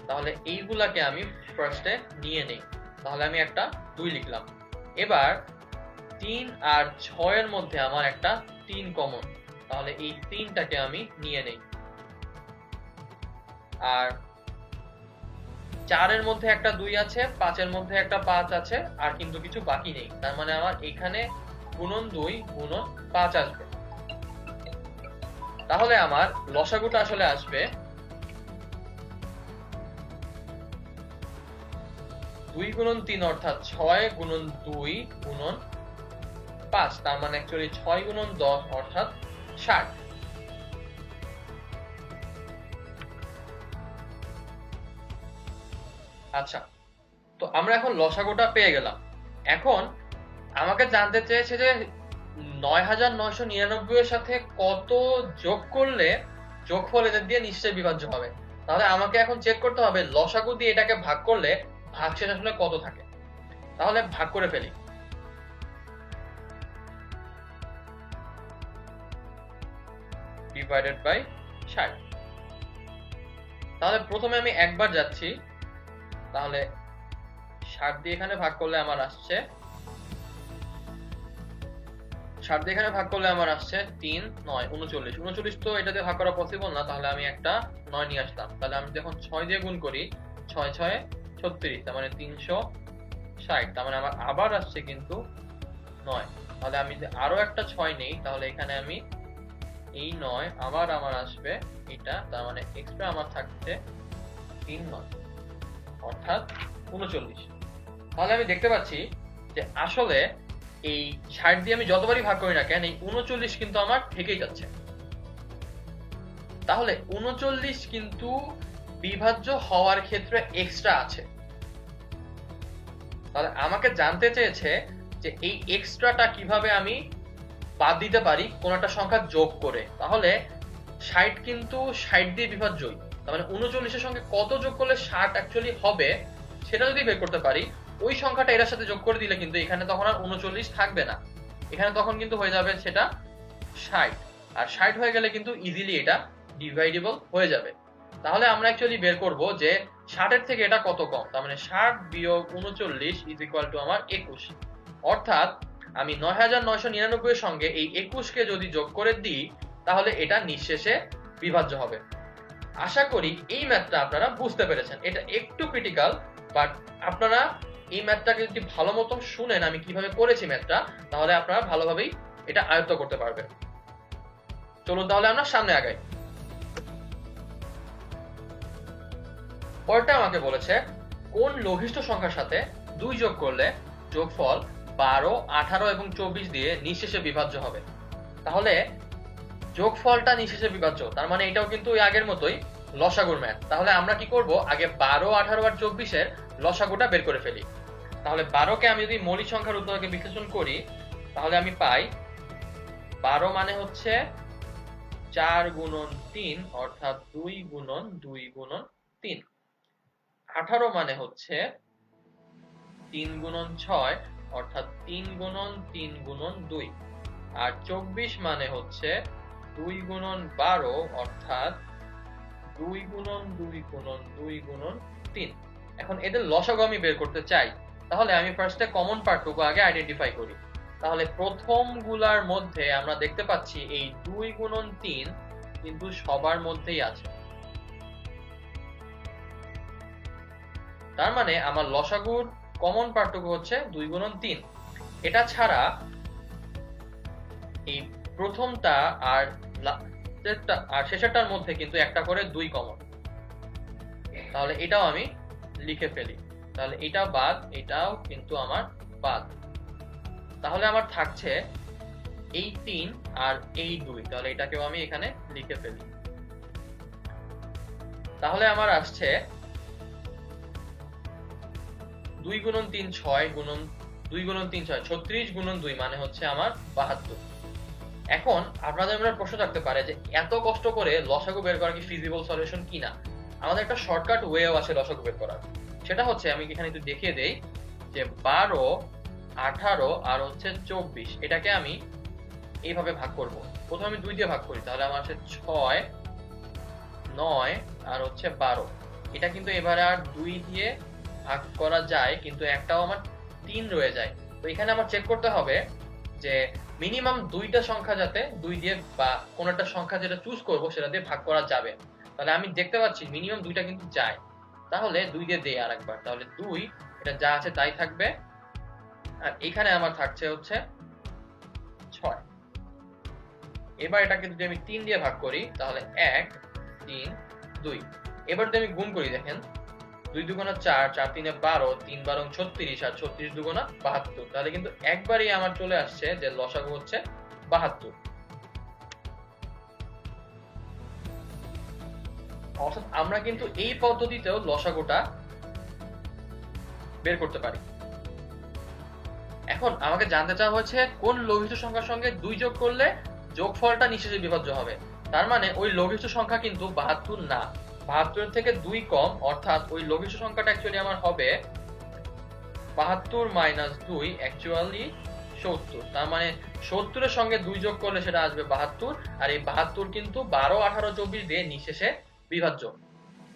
তাহলে এইগুলাকে আমি ফার্স্টে নিয়ে নেই। তাহলে আমি একটা 2 লিখলাম। এবার 3 আর 6 এর মধ্যে আমার একটা 3 কমন। তাহলে এই 3টাকে আমি নিয়ে নেই। আর 4 এর মধ্যে একটা 2 আছে, 5 এর মধ্যে একটা 5 আছে, আর কিন্তু কিছু বাকি নেই। তার মানে আমার এখানে গুণন 2 গুণন 5 আসবে। তাহলে আমার লসাগুটা আসলে আসবে 2 গুণন 3 অর্থাৎ 6 গুণন 2 গুণন 5। তার মানে অ্যাকচুয়ালি 6 গুণন 10 অর্থাৎ 60। আচ্ছা, তো আমরা এখন লসাগুটা পেয়ে গেলাম। এখন আমাকে জানতে চেয়েছে যে ৯৯৯৯ এর সাথে কত যোগ করলে যোগফল এদের দিয়ে নিশ্চয়ই বিভাজ্য হবে। তাহলে আমাকে এখন চেক করতে হবে লসাগু দিয়ে এটাকে ভাগ করলে ভাগশেষ আসলে কত থাকে। তাহলে ভাগ করে ফেলি। Divided by ৬০। তাহলে প্রথমে আমি একবার যাচ্ছি, তাহলে ৬০ দিয়ে এখানে ভাগ করলে আমার আসছে ৩ ৯ ৩৯। ৩৯ তো এটা দিয়ে ভাগ করা পসিবল না, তাহলে আমি একটা ৯ নিয়ে আসলাম। তাহলে আমি যখন ৬ দিয়ে গুণ করি ৬ ৬ ৩৬, তার মানে ৩৬০, তার মানে আমার আবার আসছে কিন্তু ৯। তাহলে আমি যদি আরো একটা ৬ নেই, তাহলে এখানে আমি এই ৯ আবার আমার আসবে এটা, তার মানে এক্সট্রা আমার থাকছে ৩ ৯ অর্থাৎ ৩৯। তাহলে আমি দেখতে পাচ্ছি যে আসলে এই ৬০ দিয়ে আমি যতবারই ভাগ করি না কেন এই ৩৯ কিন্তু আমার থেকেই যাচ্ছে। তাহলে ৩৯ কিন্তু বিভাজ্য হওয়ার ক্ষেত্রে এক্সট্রা আছে। তাহলে আমাকে জানতে চেয়েছে যে এই এক্সট্রাটা কিভাবে আমি বাদ দিতে পারি কোন একটা সংখ্যা যোগ করে। তাহলে ৬০ কিন্তু ৬০ দিয়ে বিভাজ্যই, তার মানে ৩৯ এর সঙ্গে কত যোগ করলে ৬০ অ্যাকচুয়ালি হবে সেটা যদি বের করতে পারি, ওই সংখ্যাটা এর সাথে যোগ করে দিলে কিন্তু এখানে তখন আর ৩৯ থাকবে না, এখানে তখন কিন্তু হয়ে যাবে সেটা ৬০। আর ৬০ হয়ে গেলে কিন্তু ইজিলি এটা ডিভাইডেবল হয়ে যাবে। তাহলে আমরা অ্যাকচুয়ালি বের করব যে ৬০ এর থেকে এটা কত কম, তার মানে ৬০ বিয়োগ ৩৯ ইজ ইকুয়াল টু আমার ২১। অর্থাৎ আমি ৯৯৯৯ এর সঙ্গে এই ২১ কে যদি যোগ করে দিই তাহলে এটা নিঃশেষে বিভাজ্য হবে। আশা করি এই ম্যাথটা আপনারা বুঝতে পেরেছেন। এটা একটু ক্রিটিক্যাল, বাট আপনারা এই ম্যাথটাকে যদি ভালো মতো শুনেন আমি কিভাবে করেছি ম্যাথটা, তাহলে আপনারা ভালোভাবেই এটা আয়ত্ত করতে পারবেন। চলুন তাহলে আমরা সামনে আগাই। পরেরটা আমাকে বলেছে কোন লঘিষ্ঠ সংখ্যার সাথে ২ যোগ করলে যোগফল ১২, ১৮ এবং ২৪ দিয়ে নিঃশেষে বিভাজ্য হবে। তাহলে যোগফলটা নিঃশেষে বিভাজ্য, তার মানে এটাও কিন্তু ওই আগের মতোই লসাগুর ম্যাথ। তাহলে আমরা কি করব, আগে ১২, ১৮ আর ২৪ এর লসাগুটা বের করে ফেলি। তাহলে ১২ কে আমি যদি মৌলিক সংখ্যার উদ্দীপকে বিশ্লেষণ করি তাহলে আমি পাই ১২ মানে হচ্ছে ৪ গুণন ৩ অর্থাৎ ২ গুণন ২ গুণন ৩। ১৮ মানে হচ্ছে ৩ গুণন ৬ অর্থাৎ ৩ গুণন ৩ গুণন ২। আর ২৪ মানে হচ্ছে ২ গুণন ১২ অর্থাৎ ২ গুণন ২ গুণন ২ গুণন ৩। এখন এদের লসাগু আমি বের করতে চাই, তাহলে আমি ফার্স্টে কমন পার্টটুকু আগে আইডেন্টিফাই করি। তাহলে প্রথম গুলার মধ্যে আমরা দেখতে পাচ্ছি এই ২ গুণন ৩ কিন্তু সবার মধ্যেই আছে, তার মানে আমার লসাগুর কমন পার্টটুকু হচ্ছে ২ গুণন ৩। এটা ছাড়া এই প্রথমটা আর শেষেরটার মধ্যে কিন্তু একটা করে ২ কমন, তাহলে এটাও আমি লিখে ফেলি। তাহলে এটা বাদ, এটাও কিন্তু আমার বাদ। তাহলে আমার থাকছে এই ৩ আর এই ২, তাহলে এটাকেও আমি এখানে লিখে ফেলি। তাহলে আমার আসছে ২ গুণন ৩ ৬ গুণন ২ গুণন ৩ ৬ ৩৬ গুণন ২ মানে হচ্ছে আমার ৭২। এখন আপনাদের মনে প্রশ্ন থাকতে পারে যে এত কষ্ট করে লসাগু বের করা কি ফিজিবল সলিউশন কিনা। আমাদের একটা শর্টকাট ওয়েও আছে লসাগু বের করার, সেটা হচ্ছে আমি এখানে একটু দেখিয়ে দেই যে ১২, ১৮ আর হচ্ছে ২৪ এটাকে আমি এইভাবে ভাগ করব। প্রথমে আমি ২ দিয়ে ভাগ করি, তাহলে আমার আছে ৬ ৯ আর হচ্ছে ১২। এটা কিন্তু এবারে আর ২ দিয়ে ভাগ করা যায়, কিন্তু একটাও আমার ৩ রয়ে যায়। তো এখানে আমার চেক করতে হবে যে মিনিমাম ২টা সংখ্যা যাতে ২ দিয়ে বা কোন একটা সংখ্যা যেটা চুজ করব সেটা দিয়ে ভাগ করা যাবে। তাহলে আমি দেখতে পাচ্ছি মিনিমাম ২টা কিন্তু যায়, তাহলে ২ দিয়ে দেই আরেকবার। তাহলে ২ এটা যা আছে তাই থাকবে, আর এখানে আমার থাকছে হচ্ছে ৬। এবার এটাকে যদি আমি ৩ দিয়ে ভাগ করি তাহলে ১ ৩ ২। এবার যদি আমি গুণ করি দেখেন ২ দুগুণা ৪ ৪ ৩ ১২ ৩ ১২ ৩৬ আর ৩৬ দুগুণা ৭২। তাহলে কিন্তু একবারই আমার চলে আসছে যে লসাগু হচ্ছে ৭২। অর্থাৎ আমরা কিন্তু এই পদ্ধতিতেও লসাগুটা বের করতে পারি। এখন আমাকে জানতে চাওয়া হয়েছে কোন লঘিষ্ঠ সংখ্যার সঙ্গে 2 যোগ করলে যোগফলটা নিঃশেষে বিভাজ্য হবে। তার মানে ওই লঘিষ্ঠ সংখ্যা কিন্তু 72 না, 72 থেকে 2 কম, অর্থাৎ ওই লঘিষ্ঠ সংখ্যাটা অ্যাকচুয়ালি আমার হবে 72 - 2 অ্যাকচুয়ালি 70। তার মানে 70 এর সঙ্গে 2 যোগ করলে সেটা আসবে 72, আর এই 72 কিন্তু 12, 18, 24 দিয়ে নিঃশেষে বিভাজ্য।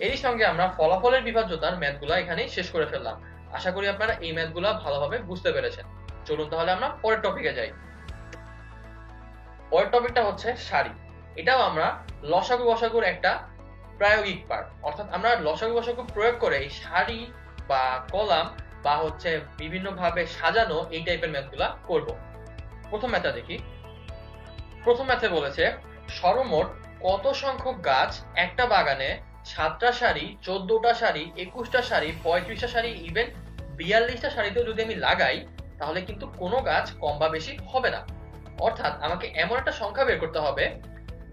এই সঙ্গে আমরা ফলাফলের বিভাজ্যতার ম্যাথগুলো এখানেই শেষ করে ফেললাম। আশা করি আপনারা এই ম্যাথগুলো ভালোভাবে বুঝতে পেরেছেন। চলুন তাহলে আমরা পরের টপিকে যাই। পরের টপিকটা হচ্ছে সারি। এটাও আমরা লসাগু গসাগুর একটা প্রায়োগিক পার্ট, অর্থাৎ আমরা লসাগু গসাগু প্রয়োগ করে এই সারি বা কলাম বা হচ্ছে বিভিন্ন ভাবে সাজানো এই টাইপের ম্যাথগুলা করব। প্রথম ম্যাথটা দেখি। প্রথম ম্যাথে বলেছে সর্বমোট কত সংখ্যক গাছ একটা বাগানে 7টা সারি, 14টা সারি, 21টা সারি, 35টা সারি, ইভেন 42টা সারিতেও যদি আমি লাগাই তাহলে কিন্তু কোনো গাছ কম বা বেশি হবে না। অর্থাৎ আমাকে এমন একটা সংখ্যা বের করতে হবে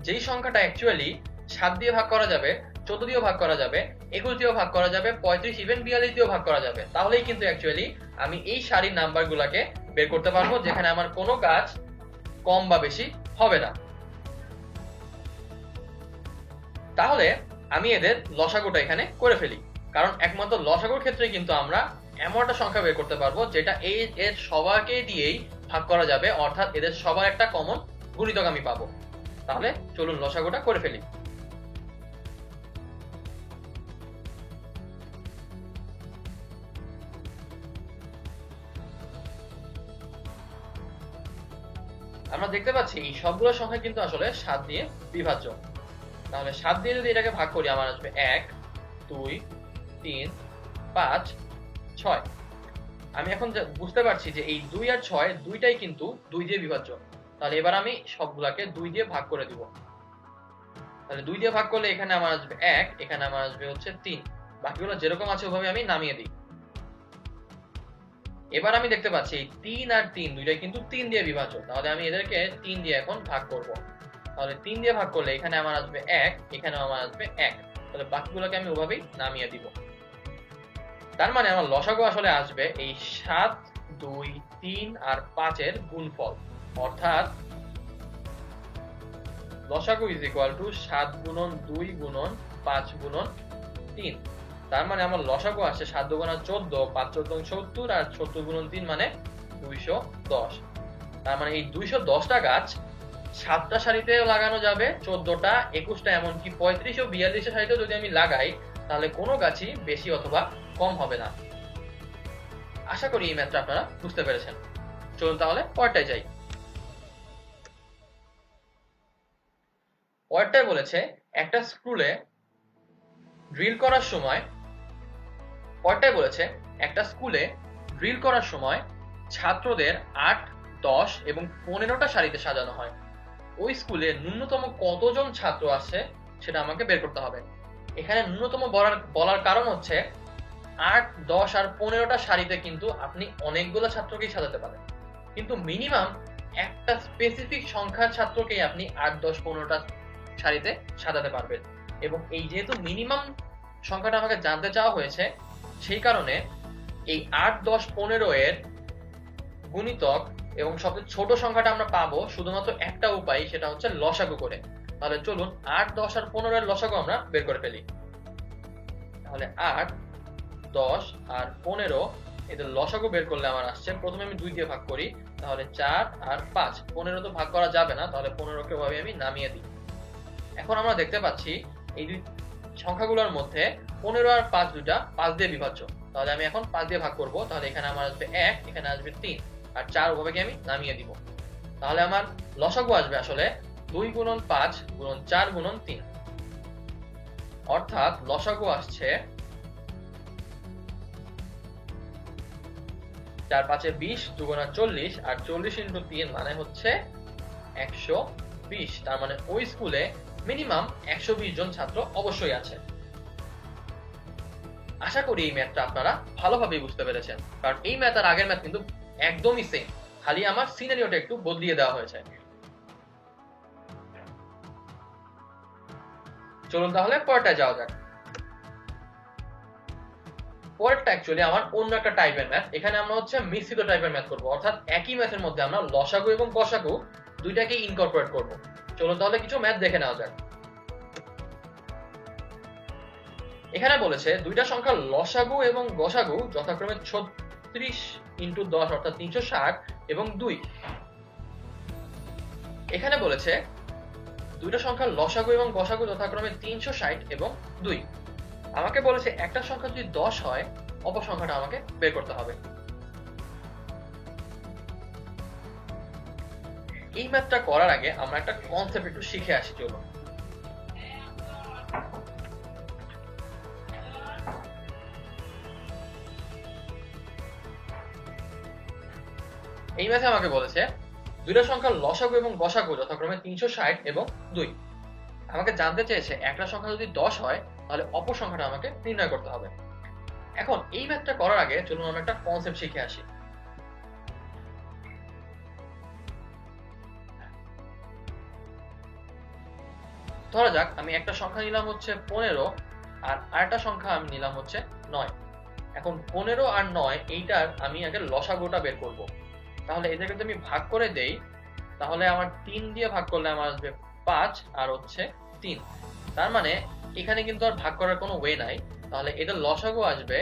যেই সংখ্যাটা অ্যাকচুয়ালি 7 দিয়ে ভাগ করা যাবে, 14 দিয়েও ভাগ করা যাবে, 21 দিয়েও ভাগ করা যাবে, 35 ইভেন 42 দিয়েও ভাগ করা যাবে। তাহলেই কিন্তু অ্যাকচুয়ালি আমি এই সারির নাম্বারগুলোকে বের করতে পারবো যেখানে আমার কোনো গাছ কম বা বেশি হবে না। তাহলে আমি এদের লসাগুটা এখানে করে ফেলি, কারণ একমাত্র লসাগুর ক্ষেত্রে কিন্তু আমরা এমন একটা সংখ্যা বের করতে পারবো যেটা এর সবাইকে দিয়েই ভাগ করা যাবে, অর্থাৎ এদের সবার একটা কমন গুণিতক আমি পাবো। তাহলে চলুন লসাগুটা করে ফেলি। আমরা দেখতে পাচ্ছি এই সবগুলো সংখ্যা কিন্তু আসলে 7 দিয়ে বিভাজ্য। তাহলে 7 দিয়ে যদি এটাকে ভাগ করি আমার আসবে 1, 2, 3, 5, 6। আমি এখন বুঝতে পারছি যে এই 2 আর 6 দুইটাই কিন্তু 2 দিয়ে বিভাজ্য। তাহলে এবার আমি সবগুলাকে 2 দিয়ে ভাগ করে দিব। তাহলে 2 দিয়ে ভাগ করলে এখানে আমার আসবে 1, এখানে আমার আসবে হচ্ছে 3। বাকিগুলো যেরকম আছে ওভাবে আমি নামিয়ে দিই। এবার আমি দেখতে পাচ্ছি এই 3 আর 3 দুইটাই কিন্তু 3 দিয়ে বিভাজ্য। তাহলে আমি এদেরকে 3 দিয়ে এখন ভাগ করব। তাহলে 3 দিয়ে ভাগ করলে এখানে আমার আসবে 1, এখানেও আমার আসবে 1। তাহলে বাকিগুলোকে আমি ওভাবেই নামিয়ে দিব। তার মানে আমার লসাগু আসলে আসবে এই 7, 2, 3 আর 5 এর গুণফল, অর্থাৎ লসাগু ইজ ইকুয়াল টু 7 গুণন 2 গুণন 5 গুণন 3। তার মানে আমার লসাগু আসছে 7 2 14, 5 14 70 আর 70 গুণন 3 মানে 210। তার মানে এই 210টা গাছ 7টা সারিতে লাগানো যাবে, 14টা, 21টা, এমনকি 35 ও 42টা সারিতেও যদি আমি লাগাই তাহলে কোনো গাছই বেশি অথবা কম হবে না। আশা করি এই ম্যাথটা আপনারা বুঝতে পেরেছেন। চলুন তাহলে পরেরটায় যাই। পরেরটায় বলেছে একটা স্কুলে ড্রিল করার সময় ছাত্রদের 8, 10 এবং 15টা সারিতে সাজানো হয়। ওই স্কুলে ন্যূনতম কতজন ছাত্র আছে সেটা আমাকে বের করতে হবে। এখানে ন্যূনতম বলার কারণ হচ্ছে 8, 10 আর 15টা সারিতে কিন্তু আপনি অনেকগুলো ছাত্রকেই সাজাতে পারেন, কিন্তু মিনিমাম একটা স্পেসিফিক সংখ্যার ছাত্রকেই আপনি 8, 10, 15টা সারিতে সাজাতে পারবেন। এবং এই যেহেতু মিনিমাম সংখ্যাটা আমাকে জানতে চাওয়া হয়েছে, সেই কারণে এই 8, 10, 15 এর গুণিতক এবং সবচেয়ে ছোট সংখ্যাটা আমরা পাবো শুধুমাত্র একটা উপায়, সেটা হচ্ছে লসাগু করে। তাহলে চলুন 8, 10 আর 15 এর লসাগু আমরা বের করে ফেলি। তাহলে 8, 10 আর 15 এদের লসাগু বের করলে আমার আসছে, প্রথমে আমি 2 দিয়ে ভাগ করি, তাহলে 4 আর 5। 15 তো ভাগ করা যাবে না, তাহলে 15কে ওভাবে আমি নামিয়ে দিই। এখন আমরা দেখতে পাচ্ছি এই দুই সংখ্যাগুলোর মধ্যে 15 আর 5 দুটা 5 দিয়ে বিভাজ্য। তাহলে আমি এখন 5 দিয়ে ভাগ করব, তাহলে এখানে আমার আসবে 1, এখানে আসবে 3 আর 4 ওভাবে আমি নামিয়ে দিব। তাহলে আমার লসাগু আসবে আসলে 2 গুণন 5 গুণন 4 গুণন 3, অর্থাৎ লসাগু আসছে 4 5 20, 2 গুণা 40 আর 40 ইন্টু 3 মানে হচ্ছে 120। তার মানে ওই স্কুলে মিনিমাম 120 জন ছাত্র অবশ্যই আছে। আশা করি এই ম্যাথটা আপনারা ভালোভাবে বুঝতে পেরেছেন, কারণ এই ম্যাথ আর আগের ম্যাথ কিন্তু একদমই সেম, খালি আমার সিনারিওটা একটু বদলিয়ে দেওয়া হয়েছে। চলুন তাহলে পরেরটায় যাওয়া যাক। পরেরটা অ্যাকচুয়ালি আমার অন্য একটা টাইপের ম্যাথ। এখানে আমরা হচ্ছে মিশ্রিত টাইপের ম্যাথ করব, অর্থাৎ একই ম্যাথের মধ্যে আমরা লসাগু এবং গসাগু দুইটাকে ইনকর্পোরেট করব। চলুন তাহলে কিছু ম্যাথ দেখে নেওয়া যাক। এখানে বলেছে দুইটা সংখ্যার লসাগু এবং গসাগু যথাক্রমে 36 ইন্টু 10 অর্থাৎ 360 এবং 2। এখানে বলেছে দুইটা সংখ্যার লসাগু এবং গসাগু যথাক্রমে 360 এবং 2। আমাকে বলেছে একটা সংখ্যা যদি 10 হয় অপর সংখ্যাটা আমাকে বের করতে হবে। এই ম্যাথটা করার আগে আমরা একটা কনসেপ্ট একটু শিখে আসি। চলো, এই ম্যাথে আমাকে বলেছে দুইটা সংখ্যার লসাগু এবং গসাগু যথাক্রমে 360 এবং 2। আমাকে জানতে চেয়েছে একটা সংখ্যা যদি 10 হয় তাহলে অপর সংখ্যাটা আমাকে নির্ণয় করতে হবে। এখন এই ম্যাথটা করার আগে চলুন আমরা একটা কনসেপ্ট শিখে আসি। ধরা যাক আমি একটা সংখ্যা নিলাম হচ্ছে 15 আর আরেকটা সংখ্যা আমি নিলাম হচ্ছে 9। এখন 15 আর 9 এইটার আমি আগে লসাগুটা বের করব। তাহলে এদেরকে যদি আমি ভাগ করে দেই তাহলে আমার 3 দিয়ে ভাগ করলে আমার আসবে 5 আর হচ্ছে 3। তার মানে এখানে কিন্তু আর ভাগ করার কোনো ওয়ে নাই। তাহলে এটার লসাগু আসবে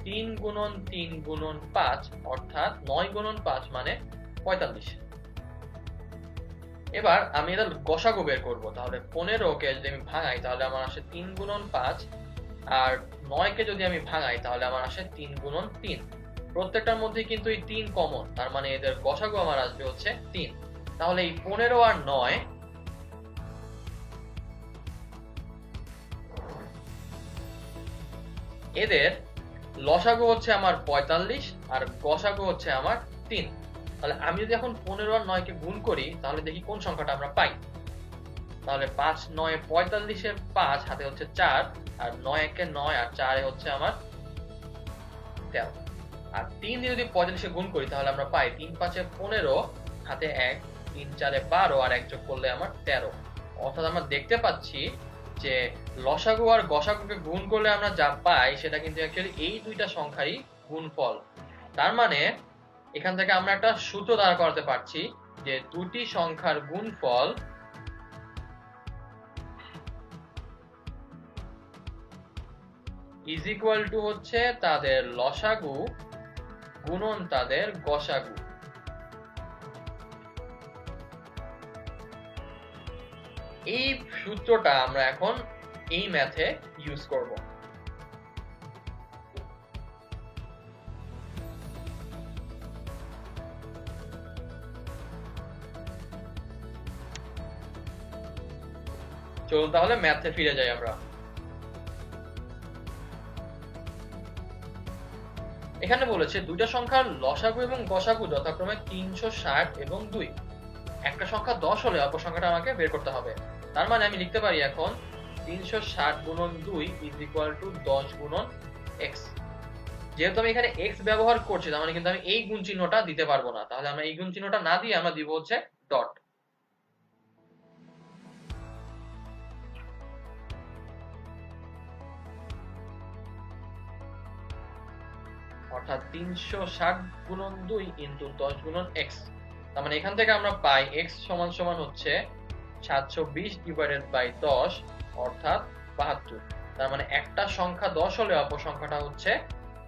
3 গুণন 3 গুণন 5 অর্থাৎ 9 গুণন 5 মানে 45। এবার আমি এটা গসাগু বের করব। তাহলে 15 কে যদি আমি ভাঙাই তাহলে আমার আসে 3 গুণন 5 আর 9 কে যদি আমি ভাঙাই তাহলে আমার আসে 3 গুণন 3। প্রত্যেকটার মধ্যে কিন্তু এই 3 কমন, তার মানে এদের গসাগু আমার আসবে হচ্ছে 3। তাহলে এই 15 আর 9 এদের লসাগু হচ্ছে আমার 45 আর গসাগু হচ্ছে আমার 3। তাহলে আমি যদি এখন 15 আর 9 কে গুণ করি তাহলে দেখি কোন সংখ্যাটা আমরা পাই। তাহলে 5 9 45 এ 5 হাতে হচ্ছে 4 আর 9 একে 9 আর 4 এ হচ্ছে আমার 13। আর 3 দিয়ে যদি 45 এ গুণ করি তাহলে আমরা পাই 3 5 এ 15 হাতে 1 3 4 এ 12 আর 1 যোগ করলে আমার 13। অর্থাৎ আমরা দেখতে পাচ্ছি যে লসাগু আর গসাগুকে গুণ করলে আমরা যা পাই সেটা কিন্তু অ্যাকচুয়ালি এই দুইটা সংখ্যারই গুণফল। তার মানে এখান থেকে আমরা একটা সূত্র দাঁড় করাতে পারছি যে দুটি সংখ্যার গুণফল ইজ ইকুয়াল টু হচ্ছে তাদের লসাগু গুণন তাদের গসাগু। এই সূত্রটা আমরা এখন এই ম্যাথে ইউজ করব। চলুন তাহলে ম্যাথে ফিরে যাই আমরা। এখানে বলেছে দুইটা সংখ্যার লসাগু এবং গসাগু যথাক্রমে 360 এবং 2। একটা সংখ্যা 10 হলে অপর সংখ্যাটা আমাকে বের করতে হবে। তার মানে আমি লিখতে পারি এখন 360 গুণন 2 ইজ ইকুয়াল টু 10 গুণন x। যেহেতু আমি এখানে x ব্যবহার করছি তার মানে কিন্তু আমি এই গুণ চিহ্নটা দিতে পারবো না। তাহলে আমরা এই গুণ চিহ্নটা না দিয়ে আমরা দিব হচ্ছে ডট। অর্থাৎ 360 গুণন 2 ইনটু 10 গুণন x। তার মানে এখান থেকে আমরা পাই x সমান সমান হচ্ছে 720 ডিভাইডেড বাই 10 অর্থাৎ 72। তার মানে একটা সংখ্যা 10 হলে অপর সংখ্যাটা হচ্ছে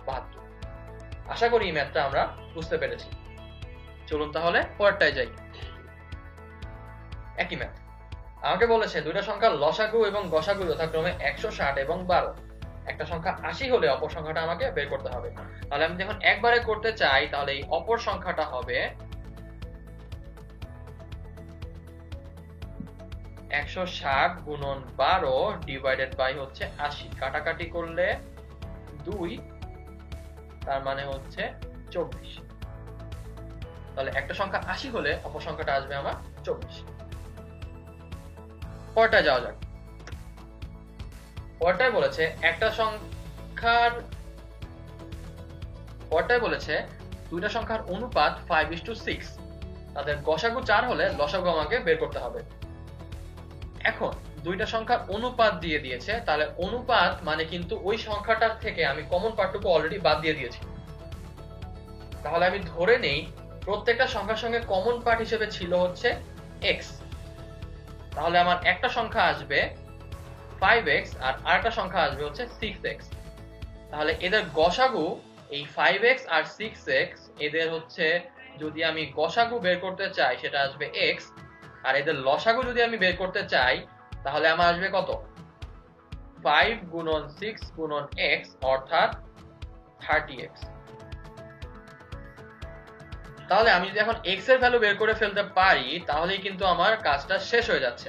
72। আশা করি এই ম্যাথটা আমরা বুঝতে পেরেছি। চলুন তাহলে পরেরটায় যাই। একই ম্যাথ আমাকে বলেছে দুইটা সংখ্যার লসাগু এবং গসাগু যথাক্রমে 160 এবং 12। একটা সংখ্যা 80 হলে অপর সংখ্যাটা আমাকে বের করতে হবে। তাহলে আমি যখন একবারে করতে চাই তাহলে এই অপর সংখ্যাটা হবে 160 গুণন 12 ডিভাইডেড বাই হচ্ছে 80। কাটাকাটি করলে 2, তার মানে হচ্ছে 24। তাহলে একটা সংখ্যা 80 হলে অপর সংখ্যাটা আসবে আমার 24। পরেরটা যাওয়া যাক। পরেরটায় বলেছে দুইটা সংখ্যার অনুপাত 5:6। তাদের গসাগু 4 হলে লসাগু আমাকে বের করতে হবে। এখন দুইটা সংখ্যার অনুপাত দিয়ে দিয়েছে, তাহলে অনুপাত মানে কিন্তু ওই সংখ্যাটার থেকে আমি কমন পার্টটুকু অলরেডি বাদ দিয়ে দিয়েছি। তাহলে আমি ধরে নেই প্রত্যেকটা সংখ্যার সঙ্গে কমন পার্ট হিসেবে ছিল হচ্ছে x। তাহলে আমার একটা সংখ্যা আসবে 5x আর আরেকটা সংখ্যা আসবে হচ্ছে 6x। তাহলে এদের গসাগু এই 5x আর 6x, এদের হচ্ছে যদি আমি গসাগু বের করতে চাই সেটা আসবে x, আর এদের লসাগু যদি আমি বের করতে চাই তাহলে আমার আসবে কত? 5 গুণন 6 গুণন x অর্থাৎ 30x। তাহলে আমি যদি এখন x এর ভ্যালু বের করে ফেলতে পারি তাহলেই কিন্তু আমার কাজটা শেষ হয়ে যাচ্ছে।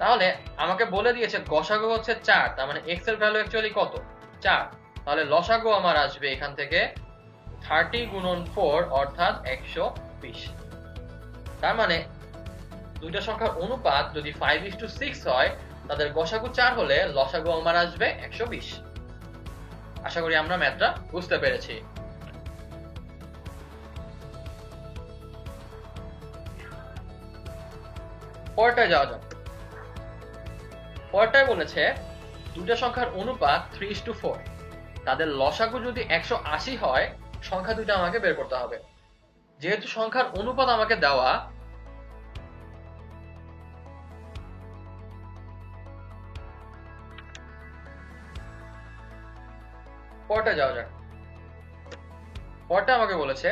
তাহলে আমাকে বলে দিয়েছে গসাগু হচ্ছে 4, তার মানে x এর ভ্যালু অ্যাকচুয়ালি কত? 4। তাহলে লসাগু আমার আসবে এখান থেকে 30 গুণন 4 অর্থাৎ 120। তার মানে দুইটা সংখ্যার অনুপাত যদি 5:6 হয়, তাদের গসাগু 4 হলে লসাগু আমার আসবে 120। আশা করি আমরা ম্যাথটা বুঝতে পেরেছি। পরেরটায় যাওয়া যাক। পরেরটায় বলেছে দুইটা সংখ্যার অনুপাত 3:4, তাদের লসাগু যদি 180 হয়, সংখ্যা দুইটা আমাকে বের করতে হবে। যেহেতু সংখ্যার অনুপাত আমাকে দেওয়া, পরেরটায় যাওয়া যাক। পরেরটা আমাকে বলেছে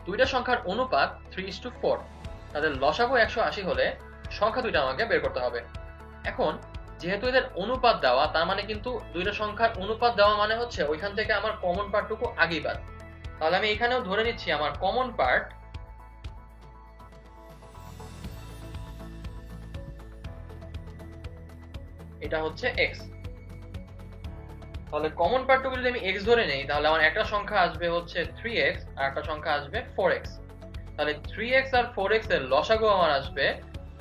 দুইটা সংখ্যার অনুপাত 3:4, তাদের লসাগু 180 হলে সংখ্যা দুইটা আমাকে বের করতে হবে। এখন যেহেতু এদের অনুপাত দেওয়া, তার মানে কিন্তু দুইটা সংখ্যার অনুপাত দেওয়া মানে হচ্ছে ওইখান থেকে আমার কমন পার্টটুকু আগেই বাদ। তাহলে আমি এখানেও ধরে নিচ্ছি আমার কমন পার্ট এটা হচ্ছে x। তাহলে কমন পার্টটুকু যদি আমি x ধরে নেই তাহলে আমার একটা সংখ্যা আসবে হচ্ছে 3x আর একটা সংখ্যা আসবে 4x। তাহলে 3x আর 4x এর লসাগু আমার আসবে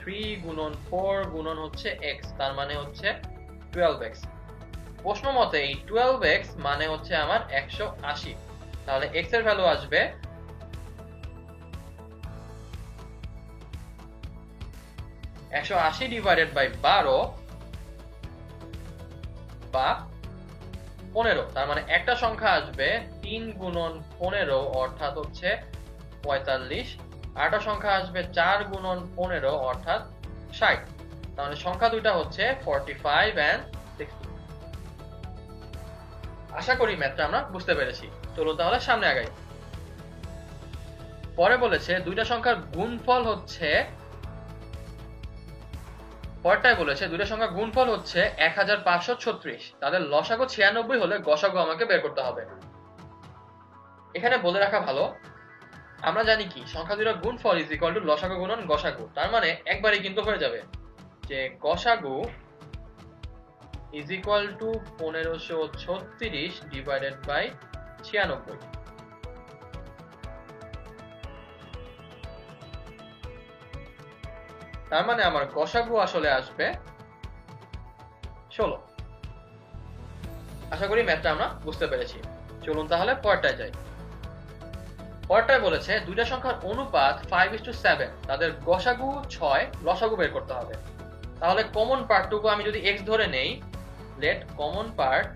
3 গুণন 4 গুণন হচ্ছে x, তার মানে হচ্ছে 12x। প্রশ্ন মতে এই 12x মানে হচ্ছে আমার 180। তাহলে x এর ভ্যালু আসবে 180 ডিভাইডেড বাই 12 বা 15। তার মানে একটা সংখ্যা আসবে 3 গুণন 15 অর্থাৎ হচ্ছে 45। আরেকটা সংখ্যা আসবে 4 গুণন 15 অর্থাৎ 60। তাহলে সংখ্যা দুইটা হচ্ছে 45 and 60। আশা করি ম্যাথটা আমরা বুঝতে পেরেছি। চলো তাহলে সামনে আগাই। পরে বলেছে দুইটা সংখ্যার গুণফল হচ্ছে, পরেরটায় বলেছে দুইটা সংখ্যার গুণফল হচ্ছে 1536, তাদের লসাগু 96 হলে গসাগু আমাকে বের করতে হবে। এখানে বলে রাখা ভালো, আমরা জানি কি সংখ্যা দুইটার গুণফল ইজ ইকুয়াল টু লসাগু গুণন গসাগু। তার মানে একবারই কিন্তু হয়ে যাবে যে গসাগু is equal to 1536 divided by 96। তার মানে আমার গসাগু আসলে আসবে 16। আশা করি ম্যাথটা আমরা বুঝতে পেরেছি। চলুন তাহলে পরেরটায় যাই। পরেরটায় বলেছে দুইটা সংখ্যার অনুপাত 5:7, তাদের গসাগু 6, লসাগু বের করতে হবে। তাহলে কমন পার্টটুকু আমি যদি x ধরে নেই, let common part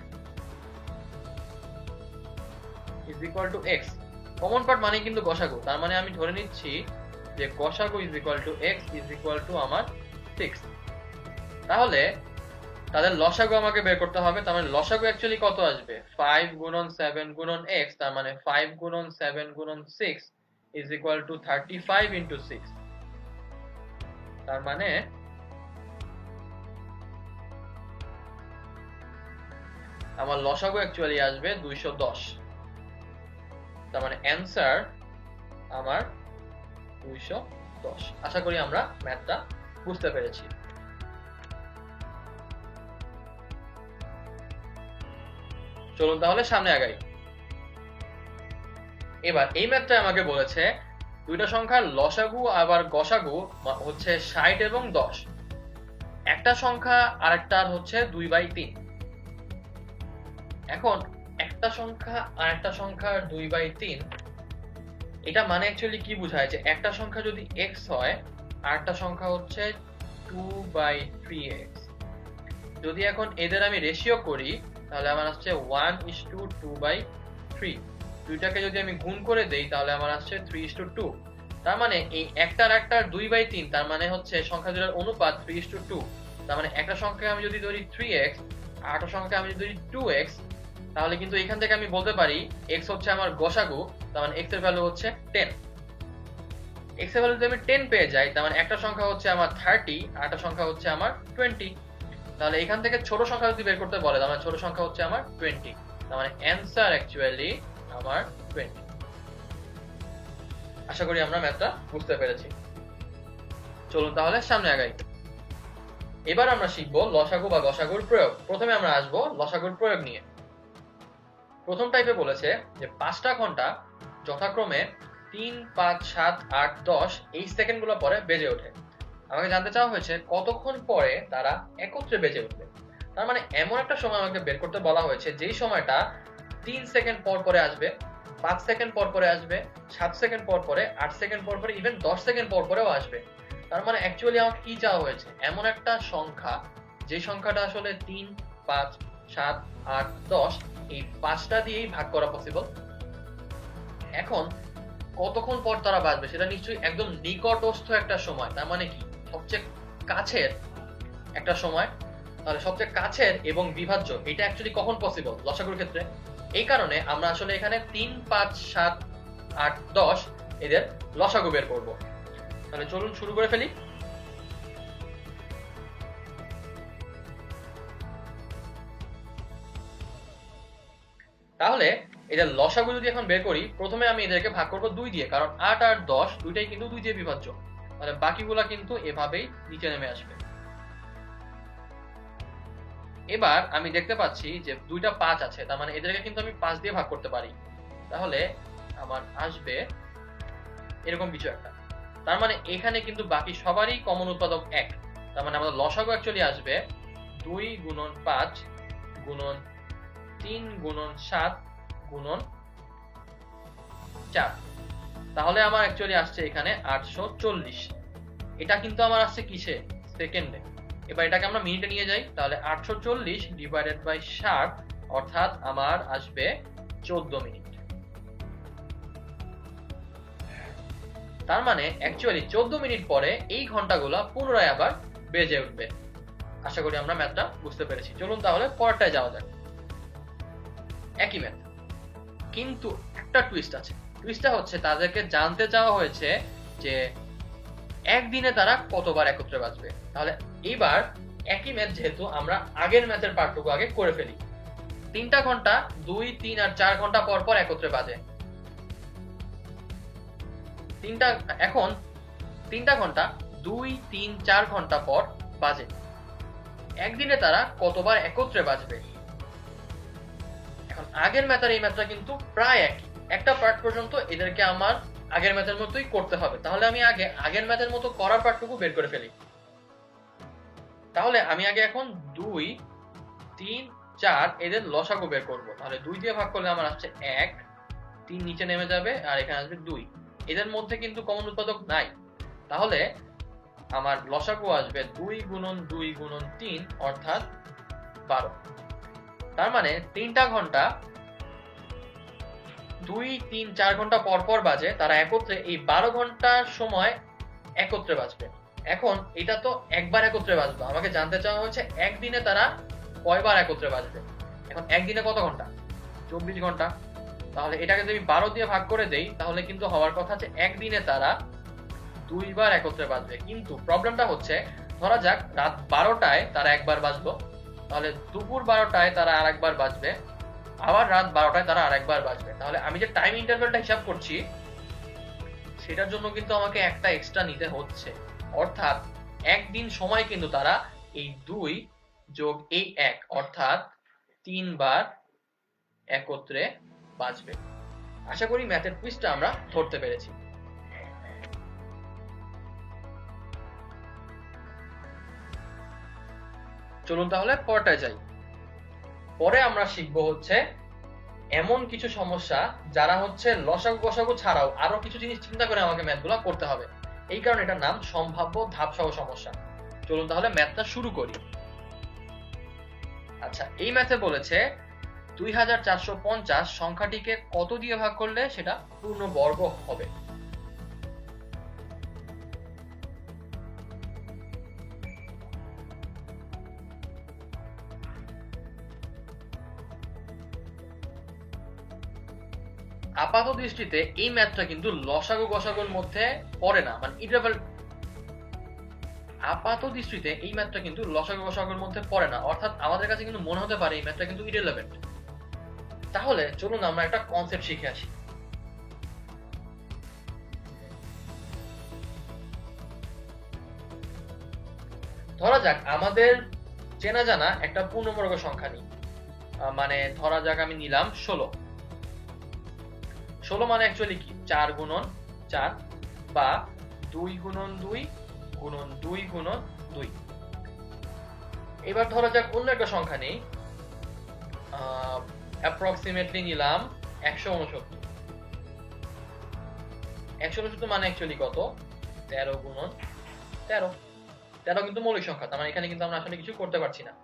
is equal to x। Common part মানে কিন্তু গসাগু, তার মানে আমি ধরে নিচ্ছি যে গসাগু is equal to x is equal two আমার 6। তাহলে তাদের লসাগু আমাকে বের করতে হবে। তার মানে লসাগু অ্যাকচুয়ালি কত আসবে? 5 গুণন 7 গুণন x, তার মানে 5 গুণন 7 গুণন 6 ইজ ইকুয়াল টু 35 ইন্টু 6। তার মানে আমার লসাগু অ্যাকচুয়ালি আসবে 210। তার মানে অ্যান্সার আমার 210। আশা করি আমরা ম্যাথটা বুঝতে পেরেছি। চলুন তাহলে সামনে আগাই। এবার এই ম্যাথটা আমাকে বলেছে দুইটা সংখ্যার লসাগু আবার গসাগু হচ্ছে 60 এবং 10। একটা সংখ্যা আরেকটার হচ্ছে 2/3। এখন একটা সংখ্যা আরেকটা সংখ্যার 2/3, এটা মানে অ্যাকচুয়ালি কি বোঝায় যে একটা সংখ্যা যদি x হয় আরেকটা সংখ্যা হচ্ছে 2/3x। যদি এখন এদের আমি রেশিও করি তাহলে আমার আসছে 1:2/3। দুইটাকে যদি আমি গুণ করে দেই তাহলে আমার আসছে 3:2। তার মানে এই একটার 2/3, তার মানে হচ্ছে সংখ্যা দুটার অনুপাত 3:2। তার মানে একটা সংখ্যা আমি যদি ধরি 3x আর একটা সংখ্যা আমি যদি ধরি 2x, তাহলে কিন্তু এখান থেকে আমি বলতে পারি x হচ্ছে আমার গসাগু, তার মানে x এর ভ্যালু হচ্ছে 10। x এর ভ্যালু যদি আমি 10 পেয়ে যাই, তার মানে একটা সংখ্যা হচ্ছে আমার 30 আর একটা সংখ্যা হচ্ছে আমার 20। তাহলে এখান থেকে ছোট সংখ্যা যদি বের করতে বলে, তার মানে ছোট সংখ্যা হচ্ছে আমার 20। তার মানে অ্যানসার অ্যাকচুয়ালি আমার 20। আশা করি আমরা ম্যাথটা বুঝতে পেরেছি। চলুন তাহলে সামনে আগাই। এবার আমরা শিখব লসাগু বা গসাগুর প্রয়োগ। প্রথমে আমরা আসবো লসাগুর প্রয়োগ নিয়ে। প্রথম টাইপে বলেছে যে 5টা ঘন্টা যথাক্রমে 3, 5, 7, 8, 10 এই সেকেন্ডগুলো পরে বেজে ওঠে। আমাকে জানতে চাওয়া হয়েছে কতক্ষণ পরে তারা একত্রে বেজে উঠবে। তার মানে এমন একটা সময় আমাকে বের করতে বলা হয়েছে যেই সময়টা 3 সেকেন্ড পর পরে আসবে, 5 সেকেন্ড পর পরে আসবে, 7 সেকেন্ড পর পরে, 8 সেকেন্ড পর পরে, ইভেন 10 সেকেন্ড পর পরেও আসবে। তার মানে অ্যাকচুয়ালি আমাকে কি চাওয়া হয়েছে, এমন একটা সংখ্যা যে সংখ্যাটা আসলে 3, 5, 7, 8, 10 এই 5টা দিয়েই ভাগ করা পসিবল। এখন কতক্ষণ পর তারা বাজবে সেটা নিশ্চয়ই একদম নিকটস্থ একটা সময়, তার মানে কি সবচেয়ে কাছের একটা সময়। তাহলে সবচেয়ে কাছের এবং বিভাজ্য এটা অ্যাকচুয়ালি কখন পসিবল লসাগুর ক্ষেত্রে। এই কারণে আমরা আসলে এখানে 3, 5, 7, 8, 10 এদের লসাগু বের করব। তাহলে চলুন শুরু করে ফেলি। তাহলে এদের লসাগু যদি এখন বের করি, প্রথমে আমি এদেরকে ভাগ করব 2 দিয়ে, কারণ 8 আর 10 দুইটাই কিন্তু 2 দিয়ে বিভাজ্য। তাহলে বাকিগুলা কিন্তু এভাবেই নিচে নেমে আসবে। এবার আমি দেখতে পাচ্ছি যে দুইটা 5 আছে, তার মানে এদেরকে কিন্তু আমি 5 দিয়ে ভাগ করতে পারি। তাহলে আমার আসবে এরকম কিছু একটা। তার মানে এখানে কিন্তু বাকি সবারই কমন উৎপাদক 1। তার মানে আমাদের লসাগু অ্যাকচুয়ালি আসবে 2 গুণন 5 গুণন 3 গুণন 7 গুণন 4। তাহলে আমার অ্যাকচুয়ালি আসছে এখানে 840। এটা কিন্তু আমার আসছে কিসে, সেকেন্ডে। এবার এটাকে আমরা মিনিটে নিয়ে যাই, তাহলে 840 ডিভাইডেড বাই 60 অর্থাৎ আমার আসবে 14 মিনিট। তার মানে অ্যাকচুয়ালি 14 মিনিট পরে এই ঘন্টাগুলো পুনরায় আবার বেজে উঠবে। আশা করি আমরা ম্যাথটা বুঝতে পেরেছি। চলুন তাহলে পরেরটায় যাওয়া যাক। একই ম্যাথ, কিন্তু একটা টুইস্ট আছে। টুইস্টটা হচ্ছে তাদেরকে জানতে চাওয়া হয়েছে যে একদিনে তারা কতবার একত্রে বাজবে। তাহলে এইবার একই ম্যাথ, যেহেতু আমরা আগের ম্যাথের পার্টটুকু আগে করে ফেলি। 3টা ঘন্টা 2, 3 আর 4 ঘন্টা পর পর একত্রে বাজে। এখন 3টা ঘন্টা 2, 3, 4 ঘন্টা পর বাজে। একদিনে তারা কতবার একত্রে বাজবে। এখন আগের ম্যাথ আর এই ম্যাথটা কিন্তু প্রায় একই। একটা পার্ট পর্যন্ত এদেরকে আমার আগের ম্যাথের মতোই করতে হবে। তাহলে আমি আগে আগের ম্যাথের মতো করার পার্টটুকু বের করে ফেলি। তাহলে আমি আগে এখন 2, 3, 4 এদের লসাগু বের করব। তাহলে 2 দিয়ে ভাগ করলে আমার আসছে 1, 3 নিচে নেমে যাবে আর এখানে আসবে 2। এদের মধ্যে কিন্তু কমন উৎপাদক নাই। তাহলে আমার লসাগু আসবে 2 গুণন 2 গুণন 3 অর্থাৎ 12। তার মানে 3টা ঘন্টা 2, 3, 4 ঘন্টা পর পর বাজে, তারা একত্রে এই 12 ঘন্টার সময় একত্রে বাজবে। এখন এটা তো একবার একত্রে বাজবে, আমাকে জানতে চাওয়া হয়েছে একদিনে তারা কয়বার একত্রে বাজবে। এখন একদিনে কত ঘন্টা, 24 ঘন্টা। তাহলে এটাকে যদি 12 দিয়ে ভাগ করে দেই তাহলে কিন্তু হওয়ার কথা যে একদিনে তারা 2 বার একত্রে বাজবে। কিন্তু প্রবলেমটা হচ্ছে, ধরা যাক রাত 12টায় তারা একবার বাজলো, তাহলে দুপুর 12টায় তারা আরেকবার বাজবে, আবার রাত 12টায় তারা আরেকবার বাজবে। তাহলে আমি যে টাইম ইন্টারভ্যালটা হিসাব করছি সেটার জন্য কিন্তু আমাকে একটা এক্সট্রা নিতে হচ্ছে। অর্থাৎ একদিন সময় কিন্তু তারা এই 2 যোগ এই 1 অর্থাৎ 3 বার একত্রে বাজবে। আশা করি ম্যাথের টুইস্টটা আমরা ধরতে পেরেছি। চলুন তাহলে পরেরটায় যাই। পরে আমরা শিখবো হচ্ছে এমন কিছু সমস্যা যারা হচ্ছে লসাগু গসাগু ছাড়াও আরো কিছু জিনিস চিন্তা করে আমাকে ম্যাথগুলো করতে হবে। এই কারণে এটার নাম সম্ভাব্য ধাপসহ সমস্যা। চলুন তাহলে ম্যাথটা শুরু করি। আচ্ছা, এই ম্যাথে বলেছে 2450 সংখ্যাটিকে কত দিয়ে ভাগ করলে সেটা পূর্ণবর্গ হবে। আপাত দৃষ্টিতে এই ম্যাথটা কিন্তু লসাগু গসাগুর মধ্যে পড়ে না, মানে আপাত দৃষ্টিতে এই ম্যাথটা কিন্তু লসাগু গসাগুর মধ্যে পড়ে না, অর্থাৎ আমাদের কাছে কিন্তু মনে হতে পারে এই ম্যাথটা কিন্তু ইররিলেভেন্ট। তাহলে চলুন আমরা একটা কনসেপ্ট শিখে আসি। ধরা যাক আমাদের চেনা জানা একটা পূর্ণবর্গ সংখ্যা নিই, মানে ধরা যাক আমি নিলাম 16। 16 মানে অ্যাকচুয়ালি কি 4 গুণন 4 বা 2 গুণন 2 গুণন 2 গুণন 2। এবার ধরা যাক অন্য একটা সংখ্যা নেই, অ্যাপ্রক্সিমেটলি নিলাম 169। 169 মানে অ্যাকচুয়ালি কত 13 গুণন 13। 13 কিন্তু মৌলিক সংখ্যা, তার মানে এখানে কিন্তু আমরা আসলে কিছু করতে পারছি না।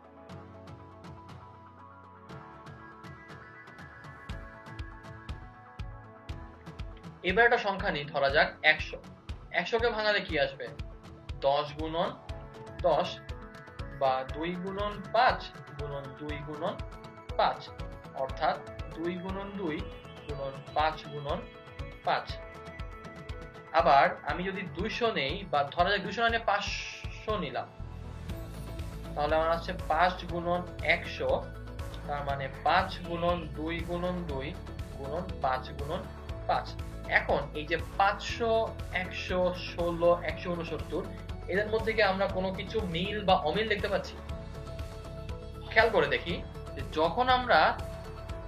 এবার একটা সংখ্যা নিই, ধরা যাক 100। 100 কে ভাঙালে কি আসবে 10 গুণন 10 বা 2 গুণন 5 গুণন 2 গুণন 5, অর্থাৎ 2 গুণন 2 গুণন 5 গুণন 5। আবার আমি যদি 200 নেই, বা ধরা যাক 200 না নিয়ে 500 নিলাম, তাহলে আমার আছে 5 গুণন 100, তার মানে 5 গুণন 2 গুণন 2 গুণন 5 গুণন 5। এখন এই যে 500 116 169 এদের মধ্যে কি আমরা কোনো কিছু মিল বা অমিল দেখতে পাচ্ছি? খেয়াল করে দেখি যে যখন আমরা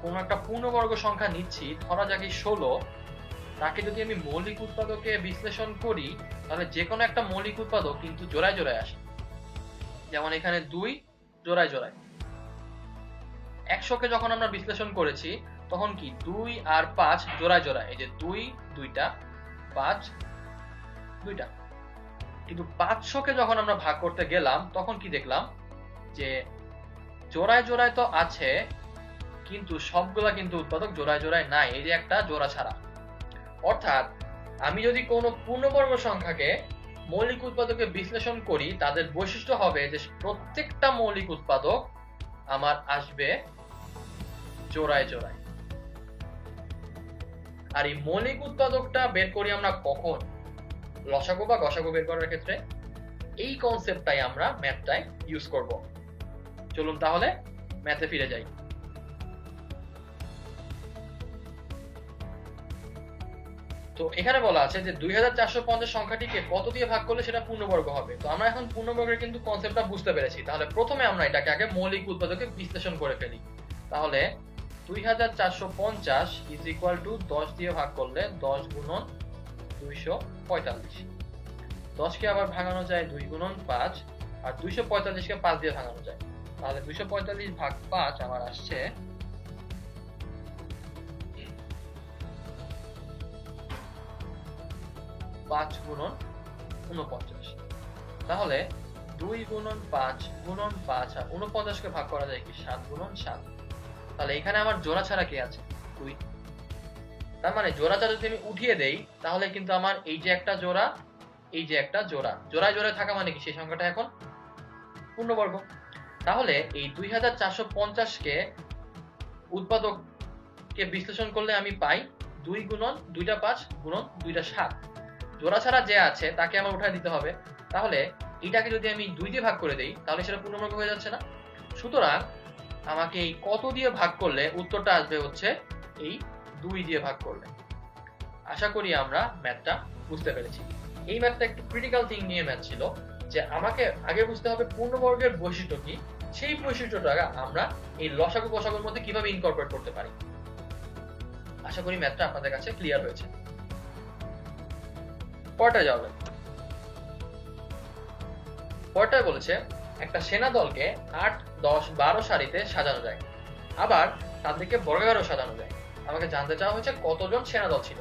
কোনো একটা পূর্ণবর্গ সংখ্যা নিচ্ছি, ধরা যাক 16, তাকে যদি আমি মৌলিক উৎপাদকে বিশ্লেষণ করি তাহলে যে কোনো একটা মৌলিক উৎপাদক কিন্তু জোড়ায় জোড়ায় আসে। যেমন এখানে 2 জোড়ায় জোড়ায়। 100 কে যখন আমরা বিশ্লেষণ করেছি তখন কি 2 আর 5 জোড়ায় জোড়ায়, এই যে 2 দুইটা 5 দুইটা। কিন্তু 500 কে যখন আমরা ভাগ করতে গেলাম তখন কি দেখলাম যে জোড়ায় জোড়ায় তো আছে কিন্তু সবগুলা কিন্তু উৎপাদক জোড়ায় জোড়ায় নাই, এই যে একটা জোড়া ছাড়া। অর্থাৎ আমি যদি কোনো পূর্ণবর্গ সংখ্যাকে মৌলিক উৎপাদকে বিশ্লেষণ করি তাদের বৈশিষ্ট্য হবে যে প্রত্যেকটা মৌলিক উৎপাদক আমার আসবে জোড়ায় জোড়ায়। আর এই মৌলিক উৎপাদকটা বের করি আমরা কখন? লসাগু বা গসাগু বের করার ক্ষেত্রে। এই কনসেপ্টটাই আমরা ম্যাথটায় ইউজ করব। চলুন তাহলে ম্যাথে ফিরে যাই। তো এখানে বলা আছে যে 2450 সংখ্যাটিকে কত দিয়ে ভাগ করলে সেটা পূর্ণবর্গ হবে। তো আমরা এখন পূর্ণবর্গের কিন্তু কনসেপ্টটা বুঝতে পেরেছি। তাহলে প্রথমে আমরা এটাকে আগে মৌলিক উৎপাদকে বিশ্লেষণ করে ফেলি। তাহলে 2450 ইজ ইকুয়াল টু 10 দিয়ে ভাগ করলে 10 গুণন 245। 10 কে আবার ভাঙানো যায় 2 গুণন 5, আর 245 কে 5 দিয়ে ভাঙানো যায়। তাহলে 245 ভাগ 5 আমার আসছে 5 গুণন 49। তাহলে 2 গুণন 5 গুণন 5 আর 49 কে ভাগ করা যায় কি 7 গুণন 7। তাহলে এখানে আমার জোড়া ছাড়া কি আছে 2। তার মানে জোড়াটা যদি আমি উঠিয়ে দেই তাহলে কিন্তু আমার এই যে একটা জোড়া, এই যে একটা জোড়া, জোড়ায় জোড়ায় থাকা মানে কি সেই সংখ্যাটা এখন পূর্ণবর্গ। তাহলে এই 2450 কে উৎপাদককে বিশ্লেষণ করলে আমি পাই 2 গুণন 2টা 5 গুণন 2টা 7। জোড়া ছাড়া যে আছে তাকে আমার উঠায় দিতে হবে। তাহলে এটাকে যদি আমি 2 দিয়ে ভাগ করে দেই তাহলে সেটা পূর্ণবর্গ হয়ে যাচ্ছে না। সুতরাং আমাকে এই কত দিয়ে ভাগ করলে উত্তরটা আসবে হচ্ছে এই 2 দিয়ে ভাগ করলে। আশা করি আমরা ম্যাথটা বুঝতে পেরেছি। এই ম্যাথটা একটু ক্রিটিক্যাল থিং নিয়ে ম্যাথ ছিল, যে আমাকে আগে বুঝতে হবে পূর্ণবর্গের বৈশিষ্ট্য কি, সেই বৈশিষ্ট্যটা আমরা এই লসাগু গসাগুর মধ্যে কিভাবে ইনকর্পোরেট করতে পারি। আশা করি ম্যাথটা আপনাদের কাছে ক্লিয়ার হয়েছে। পরেরটা যাওয়া যাক। পরেরটায় বলেছে একটা সেনা দলকে 8 10 12 সারিতে সাজানো যায়, আবার তাদেরকে বর্গাকারেও সাজানো যায়। আমাকে জানতে চাওয়া হয়েছে কতজন সেনা দল ছিল।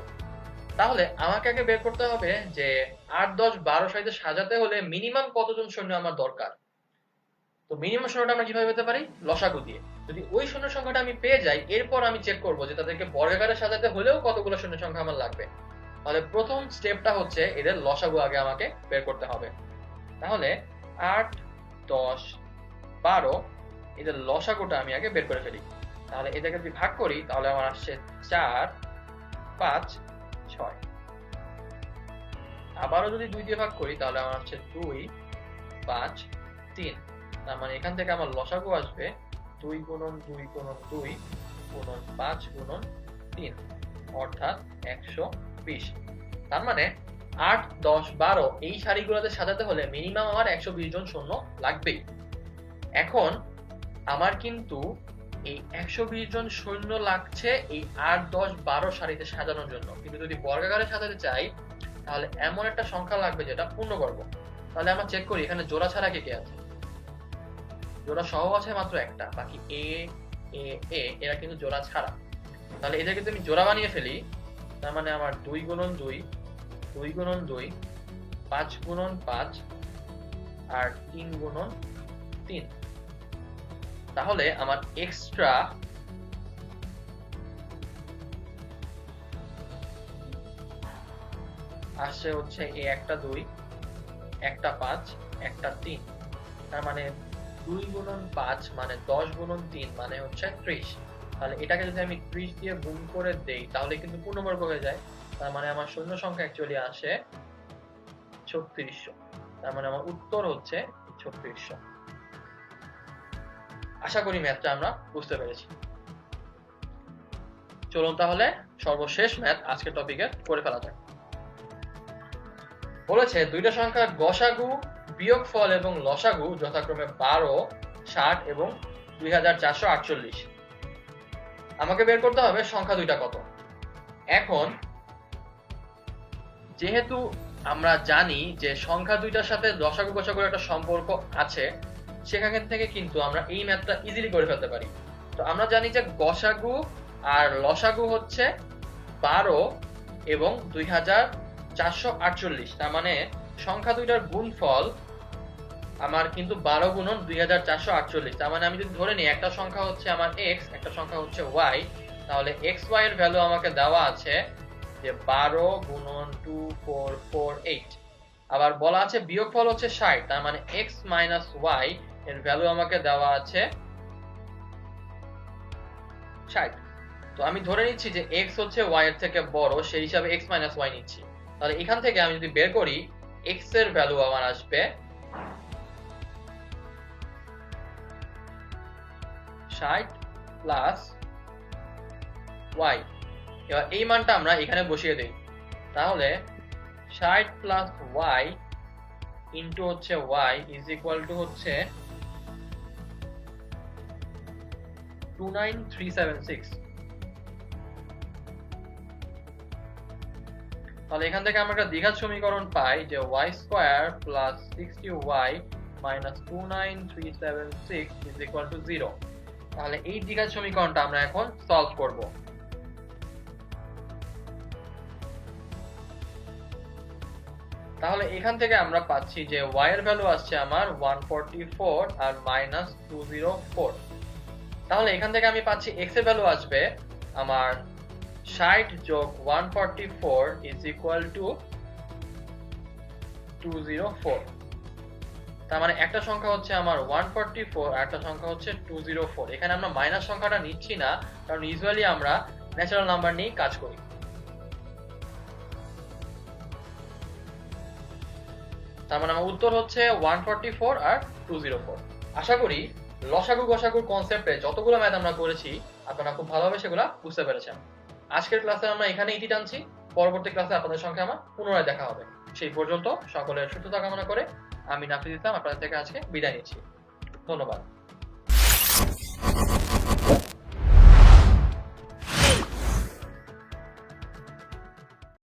তাহলে আমাকে আগে বের করতে হবে যে 8 10 12 সারিতে সাজাতে হলে মিনিমাম কতজন সৈন্য আমার দরকার। তো মিনিমাম শূন্যটা আমরা কিভাবে পেতে পারি? লসাগু দিয়ে। যদি ওই শূন্য সংখ্যাটা আমি পেয়ে যাই, এরপর আমি চেক করব যে তাদেরকে বর্গাকারে সাজাতে হলেও কতগুলো শূন্য সংখ্যা আমার লাগবে। তাহলে প্রথম স্টেপটা হচ্ছে এদের লসাগু আগে আমাকে বের করতে হবে। তাহলে 8, 10, 12 এদের লসাগুটা আমি আগে বের করে ফেলি। তাহলে এটাকে যদি ভাগ করি তাহলে আমার আসছে 4, 5, 6। আবারও যদি 2 দিয়ে ভাগ করি তাহলে আমার আসছে 2, 5, 3। তার মানে এখান থেকে আমার লসাগু আসবে 2 গুণন 2 গুণন 2 গুণন 5 গুণন 3 অর্থাৎ 120। তার মানে 8, 10, 12 এই সারিগুলোতে সাজাতে হলে মিনিমাম আমার 120 জন শূন্য লাগবেই। এখন আমার কিন্তু এই 120 জন সৈন্য লাগছে এই 8, 10, 12 সারিতে সাজানোর জন্য। কিন্তু যদি বর্গাকারে সাজাতে চাই তাহলে এমন একটা সংখ্যা লাগবে যেটা পূর্ণবর্গ। তাহলে আমরা চেক করি এখানে জোড়া ছাড়া কে কে আছে। জোড়া সহ আছে মাত্র একটা, বাকি এ এ এ এরা কিন্তু জোড়া ছাড়া। তাহলে এদেরকে যদি আমি জোড়া বানিয়ে ফেলি তার মানে আমার 2 গুণন 2, 2 গুণন 2, 5 গুণন 5 আর 3 গুণন 3। তাহলে আমার এক্সট্রা আসছে হচ্ছে এই একটা 2, একটা 5, একটা 3। তার মানে 2 গুণন 5 মানে 10 গুণন 3 মানে হচ্ছে 30। তাহলে এটাকে যদি আমি 30 দিয়ে গুণ করে দেই তাহলে কিন্তু পূর্ণবর্গ হয়ে যায়। তার মানে আমার শূন্য সংখ্যা অ্যাকচুয়ালি আসে 3600। তার মানে আমার উত্তর হচ্ছে 3600। আশা করি ম্যাথটা আমরা বুঝতে পেরেছি। চলুন তাহলে সর্বশেষ ম্যাথ আজকের টপিকে করে ফেলা যাক। বলেছে দুইটা সংখ্যার গসাগু, বিয়োগফল এবং লসাগু যথাক্রমে 12, 60 এবং 2448। আমাকে বের করতে হবে সংখ্যা দুইটা কত। এখন যেহেতু আমরা জানি যে সংখ্যা দুইটার সাথে লসাগু গসাগুর একটা সম্পর্ক আছে, সেখান থেকে কিন্তু আমরা এই ম্যাথটা ইজিলি করে ফেলতে পারি। তো আমরা জানি যে গসাগু আর লসাগু হচ্ছে 12 এবং 2448। তার মানে সংখ্যা দুইটার গুণফল আমার কিন্তু 12 গুণন 2448। তার মানে আমি যদি ধরে নিই একটা সংখ্যা হচ্ছে আমার x, একটা সংখ্যা হচ্ছে y, তাহলে xy এর ভ্যালু আমাকে দেওয়া আছে যে 12 গুণন 2448। আবার বলা আছে বিয়োগফল হচ্ছে 60। তার মানে x মাইনাস y এর ভ্যালু আমাকে দেওয়া আছে 60। তো আমি ধরে নিচ্ছি যে x হচ্ছে y এর থেকে বড়, সেই হিসাবে x মাইনাস y নিচ্ছি। তাহলে এখান থেকে আমি যদি বের করি x এর ভ্যালু আমার আসবে 60 প্লাস y। এবার এই মানটা আমরা এখানে বসিয়ে দেই। তাহলে 60 প্লাস y ইনটু হচ্ছে y ইজ ইকুয়াল টু হচ্ছে 29376। তাহলে এখান থেকে আমরা একটা দ্বিঘাত সমীকরণ পাই যে y square plus 60y minus 29376 is equal two 0। তাহলে এই দ্বিঘাত সমীকরণটা আমরা এখন সলভ করব। তাহলে এখান থেকে আমরা পাচ্ছি যে y এর ভ্যালু আসছে আমার 144 আর মাইনাস 204। তাহলে এখান থেকে আমি পাচ্ছি x এর ভ্যালু আসবে আমার 60 যোগ 144 ইজ ইকুয়াল টু 204। তার মানে একটা সংখ্যা হচ্ছে আমার 144 আর একটা সংখ্যা হচ্ছে 204। এখানে আমরা মাইনাস সংখ্যাটা নিচ্ছি না, কারণ ইউজুয়ালি আমরা ন্যাচারাল নাম্বার নিয়ে কাজ করি। তার মানে আমার উত্তর হচ্ছে 144 আর 204। আশা করি লসাগু গসাগুর কনসেপ্টে যতগুলো ম্যাথ আমরা করেছি আপনারা খুব ভালোভাবে সেগুলো বুঝতে পেরেছেন। আজকের ক্লাসে আমরা এখানে ইতি টানছি। পরবর্তী ক্লাসে আপনাদের সঙ্গে আমার পুনরায় দেখা হবে। সেই পর্যন্ত সকলের সুস্থতা কামনা করে আমি নাফিজ ইসলাম আপনাদের থেকে আজকে বিদায় নিচ্ছি। ধন্যবাদ।